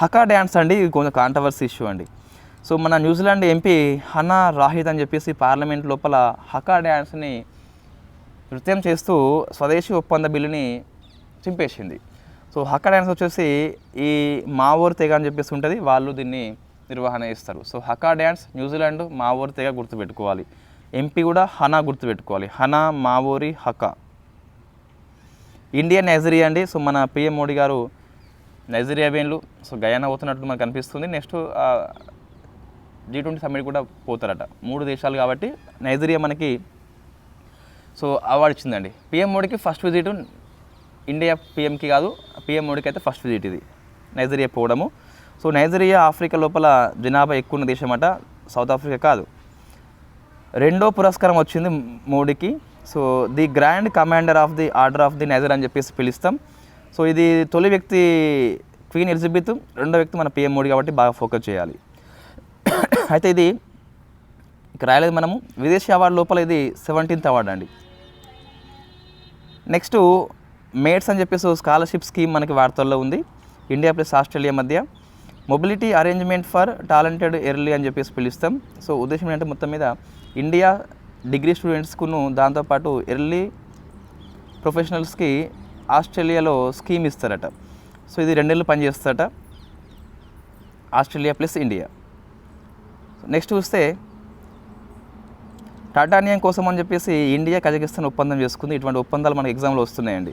Speaker 1: హకా డ్యాన్స్ అండి, ఇది కొంచెం కాంట్రవర్సీ ఇష్యూ అండి. సో మన న్యూజిలాండ్ ఎంపీ హనా రాహిద్ అని చెప్పేసి పార్లమెంట్ లోపల హకా డ్యాన్స్ని నృత్యం చేస్తూ స్వదేశీ ఒప్పంద బిల్లుని చింపేసింది. సో హకా డ్యాన్స్ వచ్చేసి ఈ మావోర్ తెగ అని చెప్పేసి ఉంటుంది, వాళ్ళు దీన్ని నిర్వహణ చేస్తారు. సో హకా డ్యాన్స్ న్యూజిలాండ్ మావోర్ తెగ గుర్తుపెట్టుకోవాలి. ఎంపీ కూడా హనా గుర్తుపెట్టుకోవాలి, హనా మావోరి హకా. ఇండియా నైజీరియా అండి. సో మన PM మోడీ గారు నైజీరియా వేన్లు సో గయానా పోతున్నట్టు మనకు కనిపిస్తుంది. నెక్స్ట్ G20 సమ్మిట్ కూడా పోతారట, 3 దేశాలు కాబట్టి. నైజీరియా మనకి సో అవార్డు ఇచ్చిందండి. PM మోడీకి ఫస్ట్ విజిట్, ఇండియా PMకి కాదు, PM మోడీకి అయితే ఫస్ట్ విజిట్ ఇది నైజీరియా పోవడము. సో నైజీరియా ఆఫ్రికా లోపల జనాభా ఎక్కువ ఉన్న దేశం అట, సౌత్ ఆఫ్రికా కాదు. రెండో పురస్కారం వచ్చింది మోడీకి. So the grand commander of the order of the niger అని చెప్పేసి పిలుస్తాం. సో ఇది తొలి వ్యక్తి క్వీన్ ఎలిజబెత్, రెండో వ్యక్తి మన పిఎం మోడీ కాబట్టి బాగా ఫోకస్ చేయాలి. అయితే ఇది ఇక్కడ రాయలేదు మనము. విదేశీ అవార్డు లోపల ఇది 17th అవార్డు అండి. నెక్స్ట్ మేట్స్ అని చెప్పేసి స్కాలర్షిప్ స్కీమ్ మనకి వార్తల్లో ఉంది, ఇండియా ప్లస్ ఆస్ట్రేలియా మధ్య. Mobility arrangement for talented early అని చెప్పేసి పిలుస్తాం. సో ఉద్దేశం ఏంటంటే మొత్తం మీద ఇండియా డిగ్రీ స్టూడెంట్స్కును దాంతోపాటు ఎర్లీ ప్రొఫెషనల్స్కి ఆస్ట్రేలియాలో స్కీమ్ ఇస్తారట. సో ఇది 2 నెలలు పనిచేస్తారట, ఆస్ట్రేలియా ప్లస్ ఇండియా. నెక్స్ట్ చూస్తే టైటానియం కోసం అని చెప్పేసి ఇండియా కజకిస్తాన్ ఒప్పందం చేసుకుంది. ఇటువంటి ఒప్పందాలు మనకి ఎగ్జామ్లో వస్తున్నాయండి.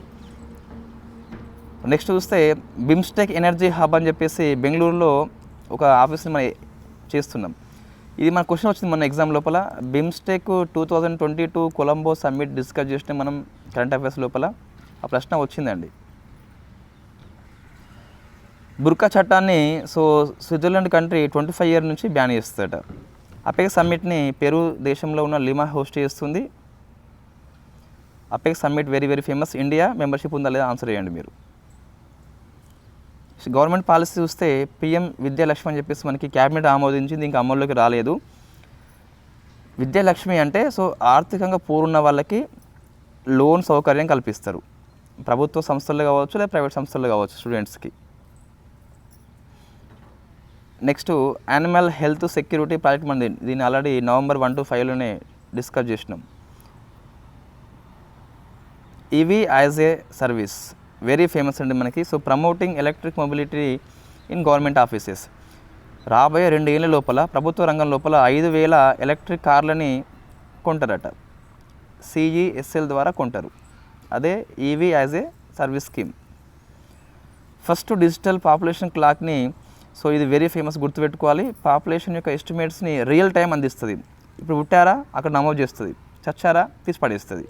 Speaker 1: నెక్స్ట్ చూస్తే బిమ్స్టెక్ ఎనర్జీ హబ్ అని చెప్పేసి బెంగళూరులో ఒక ఆఫీస్ని మనం చేస్తున్నాం. ఇది మన క్వశ్చన్ వచ్చింది మన ఎగ్జామ్ లోపల. బిమ్స్టెక్ 2022 కొలంబో సమ్మిట్ డిస్కస్ చేసిన మనం కరెంట్ అఫైర్స్ లోపల ఆ ప్రశ్న వచ్చిందండి. బుర్కా చట్టాన్ని సో స్విట్జర్లాండ్ కంట్రీ 25 years నుంచి బ్యాన్ చేస్తుందట. అపెక్ సమ్మిట్ని పెరు దేశంలో ఉన్న లిమా హోస్ట్ చేస్తుంది. APEC summit very very famous. India membership ఉందా లేదా ఆన్సర్ చేయండి మీరు. గవర్నమెంట్ పాలసీ చూస్తే పిఎం విద్యాలక్ష్మి అని చెప్పేసి మనకి క్యాబినెట్ ఆమోదించింది, ఇంకా అమల్లోకి రాలేదు. విద్యాలక్ష్మి అంటే సో ఆర్థికంగా పూర్ణ వాళ్ళకి లోన్ సౌకర్యం కల్పిస్తారు, ప్రభుత్వ సంస్థలు కావచ్చు లేదా ప్రైవేట్ సంస్థలు కావచ్చు స్టూడెంట్స్కి. Next animal health security project మనది, దీన్ని ఆల్రెడీ November 1 to 5 డిస్కస్ చేసినాం. EV as a service very famous అండి మనకి. So promoting electric mobility in government offices. రాబోయే 2 ఏళ్ళ లోపల ప్రభుత్వ రంగం లోపల 5,000 ఎలక్ట్రిక్ కార్లని కొంటారట, CESL ద్వారా కొంటారు. అదే EV as a service scheme. First digital population క్లాక్ని, సో ఇది వెరీ ఫేమస్, గుర్తుపెట్టుకోవాలి. పాపులేషన్ యొక్క ఎస్టిమేట్స్ని రియల్ టైం అందిస్తుంది. ఇప్పుడు పుట్టారా అక్కడ నమోదు చేస్తుంది, చచ్చారా తీసి పడేస్తుంది.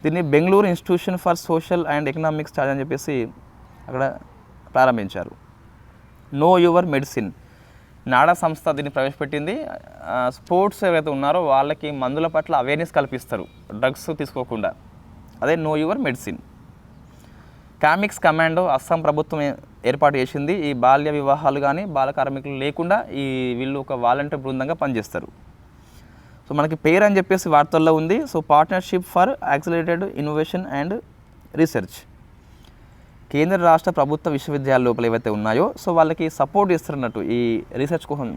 Speaker 1: దీన్ని Bengaluru institution for social and economic study అని చెప్పేసి అక్కడ ప్రారంభించారు. నో యువర్ మెడిసిన్ నాడా సంస్థ దీన్ని ప్రవేశపెట్టింది. స్పోర్ట్స్ ఎవరైతే ఉన్నారో వాళ్ళకి మందుల పట్ల అవేర్నెస్ కల్పిస్తారు డ్రగ్స్ తీసుకోకుండా, అదే know your medicine. Comics commando Assam ప్రభుత్వం ఏర్పాటు చేసింది. ఈ బాల్య వివాహాలు కానీ బాల కార్మికులు లేకుండా వీళ్ళు ఒక వాలంటీర్ బృందంగా పనిచేస్తారు. సో మనకి పేరు అని చెప్పేసి వార్తల్లో ఉంది. So partnership for accelerated innovation and research. కేంద్ర రాష్ట్ర ప్రభుత్వ విశ్వవిద్యాలయాల లోపల ఏవైతే ఉన్నాయో సో వాళ్ళకి సపోర్ట్ ఇస్తున్నట్టు ఈ రీసెర్చ్ కోసం.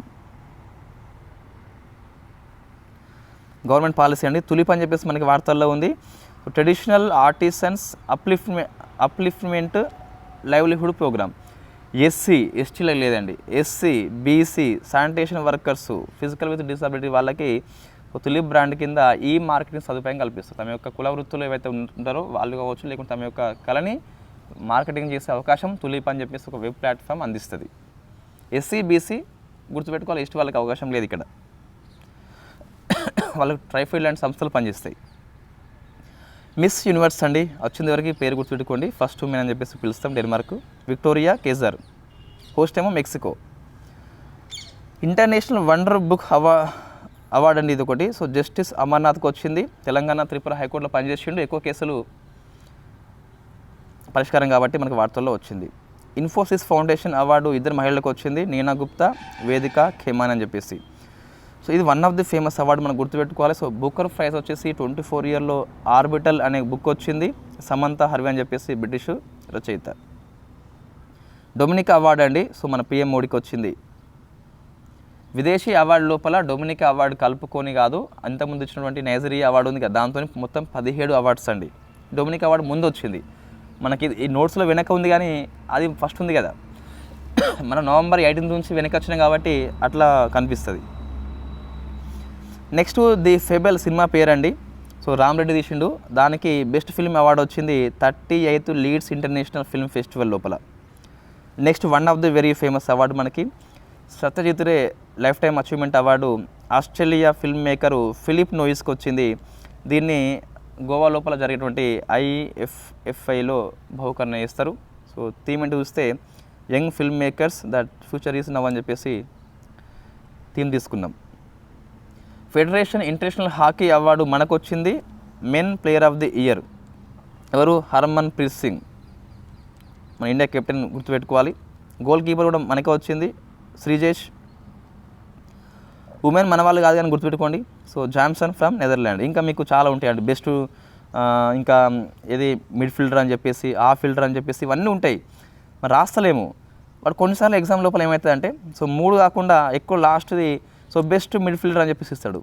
Speaker 1: గవర్నమెంట్ పాలసీ అండి. తులిప్ అని చెప్పేసి మనకి వార్తల్లో ఉంది. Traditional artisans upliftment livelihood programme. SC ఎస్టీలకు లేదండి, SC BC sanitation workers physical with disability వాళ్ళకి తులిప్ బ్రాండ్ కింద ఈ మార్కెటింగ్ సదుపాయం కల్పిస్తారు. తమ యొక్క కుల వృత్తులు ఏవైతే ఉంటారో వాళ్ళు కావచ్చు, లేకుంటే తమ యొక్క కళని మార్కెటింగ్ చేసే అవకాశం తులిప్ అని చెప్పేసి ఒక వెబ్ ప్లాట్ఫామ్ అందిస్తుంది. ఎస్సీ బీసీ గుర్తుపెట్టుకోవాలి, ఎస్టీ వాళ్ళకి అవకాశం లేదు ఇక్కడ, వాళ్ళకి ట్రైఫీల్డ్ లాంటి సంస్థలు పనిచేస్తాయి. మిస్ యూనివర్స్ అండి, వచ్చింది వరకు పేరు గుర్తుపెట్టుకోండి. ఫస్ట్ ఉమెన్ అని చెప్పేసి పిలుస్తాం, డెన్మార్క్. విక్టోరియా కేజర్, హోస్ట్ ఏమో Mexico. International wonder book award అండి ఇది ఒకటి. సో జస్టిస్ అమర్నాథ్కి వచ్చింది. తెలంగాణ త్రిపుర హైకోర్టులో పనిచేసిండు, ఎక్కువ కేసులు పరిష్కారం కాబట్టి మనకు వార్తల్లో వచ్చింది. ఇన్ఫోసిస్ ఫౌండేషన్ అవార్డు 2 మహిళలకు వచ్చింది, నీనా గుప్తా, వేదిక ఖేమాన్ అని చెప్పేసి. సో ఇది one of the famous award మనం గుర్తుపెట్టుకోవాలి. సో బుకర్ ప్రైజ్ వచ్చేసి 24 years ఆర్బిటల్ అనే బుక్ వచ్చింది, సమంత హర్వే అని చెప్పేసి బ్రిటిష్ రచయిత. డొమినికా అవార్డు అండి, సో మన పిఎం మోడీకి వచ్చింది. విదేశీ అవార్డు లోపల డొమినికా అవార్డు కలుపుకొని కాదు, అంతకుముందు ఇచ్చినటువంటి నైజీరియా అవార్డు ఉంది కదా, దాంతో మొత్తం 17 అవార్డ్స్ అండి. డొమినికా అవార్డు ముందు వచ్చింది మనకి, ఈ నోట్స్లో వెనక ఉంది కానీ అది ఫస్ట్ ఉంది కదా, మనం November 18 నుంచి వెనక వచ్చినాం కాబట్టి అట్లా కనిపిస్తుంది. నెక్స్ట్ ది ఫెబెల్ సినిమా పేరండి. సో రామ్ రెడ్డి తీసిండు, దానికి బెస్ట్ ఫిల్మ్ అవార్డు వచ్చింది 38th Leeds international film festival లోపల. Next one of the very famous award మనకి Satyajit Ray lifetime achievement award Australia film maker Philip నోయిస్కి వచ్చింది. దీన్ని గోవా లోపల జరిగేటువంటి IFFIలో బహుకరణ చేస్తారు. సో థీమ్ అంటే చూస్తే young film makers that future is now అని చెప్పేసి థీమ్ తీసుకున్నాం. ఫెడరేషన్ ఇంటర్నేషనల్ హాకీ అవార్డు మనకు వచ్చింది men player of the year ఎవరు? హర్మన్ ప్రీత్ సింగ్, మన ఇండియా కెప్టెన్ గుర్తుపెట్టుకోవాలి. గోల్ కీపర్ కూడా మనకే వచ్చింది శ్రీజేష్. ఉమెన్ మన వాళ్ళు కాదు కానీ గుర్తుపెట్టుకోండి, సో జామ్సన్ ఫ్రమ్ నెదర్లాండ్. ఇంకా మీకు చాలా ఉంటాయండి, బెస్ట్ ఇంకా ఏది మిడ్ ఫీల్డర్ అని చెప్పేసి, ఆ ఫీల్డర్ అని చెప్పేసి ఇవన్నీ ఉంటాయి. మరి రాస్తలేము, బట్ కొన్నిసార్లు ఎగ్జామ్ లోపల ఏమవుతుందంటే సో 3 కాకుండా ఎక్కువ లాస్ట్ది సో బెస్ట్ మిడ్ ఫీల్డర్ అని చెప్పేసి ఇస్తాడు,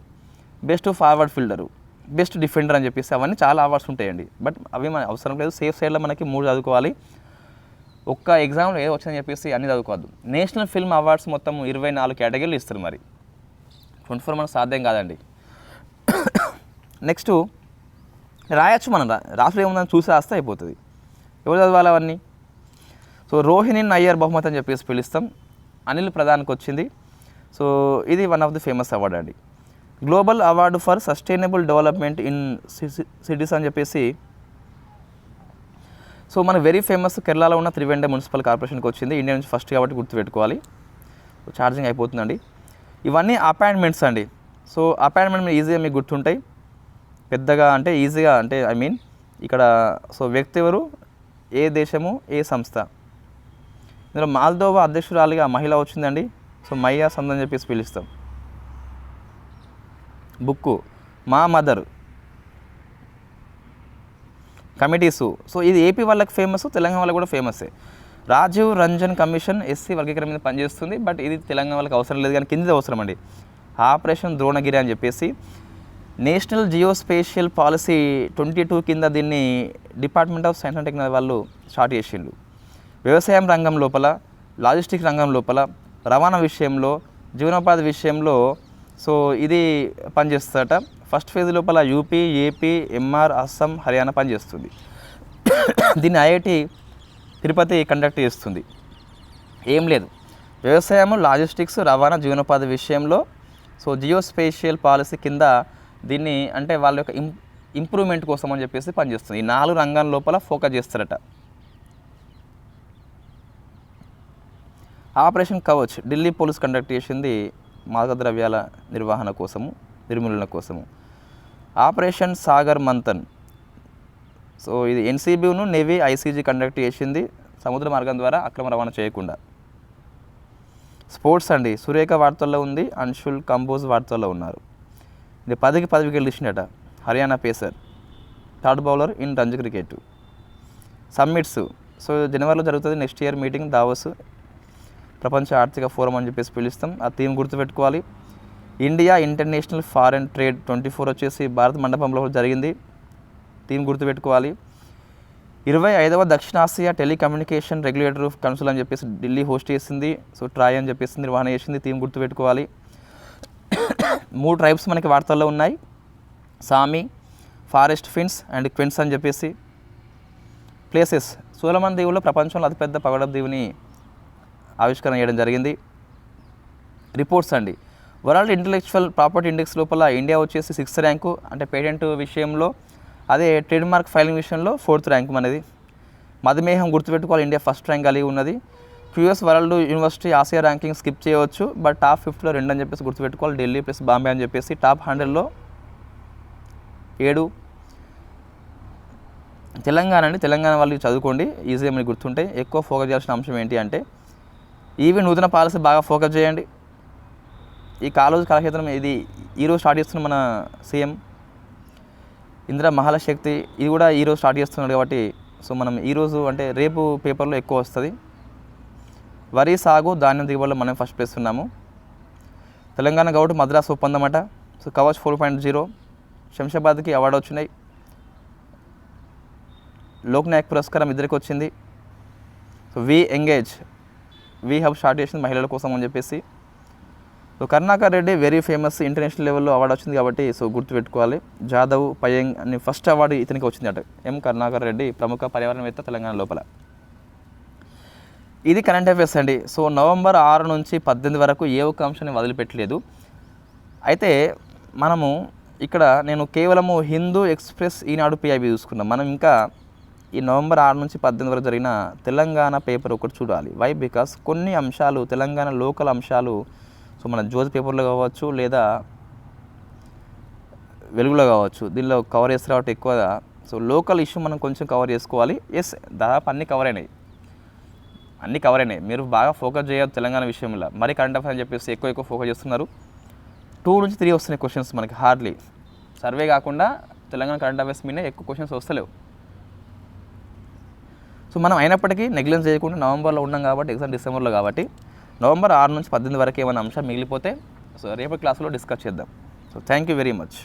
Speaker 1: best forward fielder, best defender అని చెప్పేసి అవన్నీ చాలా అవార్డ్స్ ఉంటాయండి. బట్ అవి మన అవసరం లేదు, సేఫ్ సైడ్లో మనకి 3 చదువుకోవాలి. ఒక్క ఎగ్జామ్లో ఏదో వచ్చిందని చెప్పేసి అన్నీ చదువుకోవద్దు. నేషనల్ ఫిల్మ్ అవార్డ్స్ మొత్తం 24 కేటగిరీలు ఇస్తారు, మరి 24 మనకు సాధ్యం కాదండి. నెక్స్ట్ రాయొచ్చు, మనం రాసులు ఏముందని చూసి రాస్తే అయిపోతుంది. ఎవరు చదవాలి అవన్నీ? సో రోహిణి నయ్యర్ బహుమతి అని చెప్పేసి పిలుస్తాం, అనిల్ ప్రధాన్కి వచ్చింది. సో ఇది one of the famous award అండి. Global award for sustainable development in cities అని చెప్పేసి సో మన వెరీ ఫేమస్ కేరళలో ఉన్న త్రివెండ మున్సిపల్ కార్పొరేషన్కి వచ్చింది, ఇండియా నుంచి ఫస్ట్ కాబట్టి గుర్తుపెట్టుకోవాలి. ఛార్జింగ్ అయిపోతుందండి. ఇవన్నీ అపాయింట్మెంట్స్ అండి. సో అపాయింట్మెంట్ ఈజీగా మీకు గుర్తుంటాయి, పెద్దగా అంటే ఈజీగా అంటే ఐ మీన్ ఇక్కడ సో వ్యక్తి ఎవరు, ఏ దేశము, ఏ సంస్థ. ఇందులో మాల్దోవా అధ్యక్షురాలిగా మహిళ వచ్చిందండి, సో మయ్యా సంద్ అని చెప్పేసి పిలుస్తాం. బుక్కు మా మదర్. కమిటీసు సో ఇది ఏపీ వాళ్ళకి ఫేమస్, తెలంగాణ వాళ్ళకి కూడా ఫేమసే. రాజీవ్ రంజన్ కమిషన్ ఎస్సీ వర్గీకరణ మీద పనిచేస్తుంది, బట్ ఇది తెలంగాణ వాళ్ళకి అవసరం లేదు కానీ కింద అవసరం అండి. ఆపరేషన్ ద్రోణగిరి అని చెప్పేసి నేషనల్ జియోస్పేషియల్ పాలసీ 22 కింద దీన్ని department of science and technology వాళ్ళు స్టార్ట్ చేసిండు. వ్యవసాయం రంగం లోపల, లాజిస్టిక్ రంగం లోపల, రవాణా విషయంలో, జీవనోపాధి విషయంలో సో ఇది పనిచేస్తుందట. ఫస్ట్ ఫేజ్ లోపల UP, AP, MR, Assam, Haryana పనిచేస్తుంది. దీన్ని ఐఐటి తిరుపతి కండక్ట్ చేస్తుంది. ఏం లేదు, వ్యవసాయము, లాజిస్టిక్స్, రవాణా, జీవనోపాధి విషయంలో సో జియోస్పేషియల్ పాలసీ కింద దీన్ని అంటే వాళ్ళ యొక్క ఇంప్రూవ్మెంట్ కోసం అని చెప్పేసి పనిచేస్తుంది. ఈ 4 రంగాల లోపల ఫోకస్ చేస్తారట. Operation Kavach Delhi police conduct చేసింది మాదక ద్రవ్యాల నిర్వహణ కోసము, నిర్మూలన కోసము. ఆపరేషన్ సాగర్ మంథన్ సో ఇది ఎన్సీబీను నేవీ ఐసీజీ కండక్ట్ చేసింది, సముద్ర మార్గం ద్వారా అక్రమ రవాణా చేయకుండా. స్పోర్ట్స్ అండి, సురేఖ వార్తల్లో ఉంది, అన్షుల్ కంబోజ్ వార్తల్లో ఉన్నారు. ఇది 10కి 10 వికెట్లు తీసినట, Haryana pacer, third bowler in Ranji cricket. Summits so జనవరిలో జరుగుతుంది నెక్స్ట్ ఇయర్ మీటింగ్, దావోస్ ప్రపంచ ఆర్థిక ఫోరం అని చెప్పేసి పిలుస్తాం. ఆ థీమ్ గుర్తుపెట్టుకోవాలి. ఇండియా ఇంటర్నేషనల్ ఫారెన్ ట్రేడ్ 24 వచ్చేసి భారత మండపంలో జరిగింది, థీమ్ గుర్తుపెట్టుకోవాలి. 25వ దక్షిణాసియా టెలికమ్యూనికేషన్ రెగ్యులేటరీ కౌన్సిల్ అని చెప్పేసి ఢిల్లీ హోస్ట్ చేసింది, సో ట్రాయ్ అని చెప్పేసి నిర్వహణ చేసింది, థీమ్ గుర్తుపెట్టుకోవాలి. 3 ట్రైబ్స్ మనకి వార్తల్లో ఉన్నాయి, సామి, ఫారెస్ట్ ఫిన్స్ అండ్ క్వెన్స్ అని చెప్పేసి. ప్లేసెస్ సోలమన్ దీవుల్లో ప్రపంచంలో అతిపెద్ద పగడ దీవుని ఆవిష్కరణ చేయడం జరిగింది. రిపోర్ట్స్ అండి, వరల్డ్ ఇంటలెక్చువల్ ప్రాపర్టీ ఇండెక్స్ లోపల ఇండియా వచ్చేసి 6th ర్యాంకు, అంటే పేటెంట్ విషయంలో. అదే ట్రేడ్ మార్క్ ఫైలింగ్ విషయంలో 4th ర్యాంక్ మనది. మధుమేహం గుర్తుపెట్టుకోవాలి, ఇండియా ఫస్ట్ ర్యాంక్ కలిగి ఉన్నది. QS world university Asia ranking skip చేయవచ్చు, బట్ టాప్ 50లో 2 అని చెప్పేసి గుర్తుపెట్టుకోవాలి. ఢిల్లీ ప్లస్ బాంబే అని చెప్పేసి టాప్ 100లో 7. తెలంగాణ అండి, తెలంగాణ వాళ్ళు చదువుకోండి, ఈజీగా మీకు గుర్తుంటాయి. ఎక్కువ ఫోకస్ చేయాల్సిన అంశం ఏంటి అంటే ఈవీ నూతన పాలసీ బాగా ఫోకస్ చేయండి. ఈ కాలేజ్ కళాక్షేత్రం ఇది ఈరోజు స్టార్ట్ చేస్తున్న మన సీఎం ఇందిరా మహాలశక్తి, ఇది కూడా ఈరోజు స్టార్ట్ చేస్తున్నాడు కాబట్టి సో మనం ఈరోజు అంటే రేపు పేపర్లో ఎక్కువ వస్తుంది. వరి సాగు, ధాన్యం దిగుబడిలో మనం ఫస్ట్ ప్లేస్ ఉన్నాము. తెలంగాణ గౌట్ మద్రాసు ఒప్పందం అట, సో కవచ్ 4.0. శంషాబాద్కి అవార్డు వచ్చినాయి. లోక్ నాయక్ పురస్కారం ఇద్దరికి వచ్చింది. So we engage, we hub start చేసింది మహిళల కోసం అని చెప్పేసి. So Karunakar Reddy very famous, international లెవెల్లో అవార్డు వచ్చింది కాబట్టి సో గుర్తుపెట్టుకోవాలి. జాదవ్, పయంగ్ అని ఫస్ట్ అవార్డు ఇతనికి వచ్చింది అట. ఎం కరుణాకర్ రెడ్డి ప్రముఖ పర్యావరణవేత్త తెలంగాణ లోపల. ఇది కరెంట్ అఫైర్స్ అండి. సో నవంబర్ 6 నుంచి 18 వరకు ఏ ఒక్క అంశాన్ని వదిలిపెట్టలేదు. అయితే మనము ఇక్కడ నేను కేవలము హిందూ ఎక్స్ప్రెస్, ఈనాడు, పిఐబి చూసుకున్నాం. మనం ఇంకా ఈ నవంబర్ 6 నుంచి 18 వరకు జరిగిన తెలంగాణ పేపర్ ఒకటి చూడాలి. వై? బికాస్ కొన్ని అంశాలు తెలంగాణ లోకల్ అంశాలు, సో మన జ్యోతి పేపర్లో కావచ్చు లేదా వెలుగులో కావచ్చు, దీనిలో కవర్ చేస్తారు కాబట్టి ఎక్కువగా సో లోకల్ ఇష్యూ మనం కొంచెం కవర్ చేసుకోవాలి. ఎస్, దాదాపు అన్నీ కవర్ అయినాయి. మీరు బాగా ఫోకస్ చేయొద్దు తెలంగాణ విషయంలో. మరి కరెంట్ అఫైర్స్ అని చెప్పేసి ఎక్కువ ఫోకస్ చేస్తున్నారు. 2 నుంచి 3 వస్తున్నాయి క్వశ్చన్స్ మనకి హార్డ్లీ. సర్వే కాకుండా తెలంగాణ కరెంట్ అఫైర్స్ మీద ఎక్కువ క్వశ్చన్స్ వస్తలేవు. సో మనం అయినప్పటికీ నెగ్లెన్స్ చేయకుండా నవంబర్లో ఉన్నాం కాబట్టి, ఎగ్జామ్ డిసెంబర్లో కాబట్టి, నవంబర్ 6 నుంచి 18 వరకు ఏమైనా అంశాలు మిగిలిపోతే సో రేపటి క్లాస్లో డిస్కస్ చేద్దాం. So thank you very much.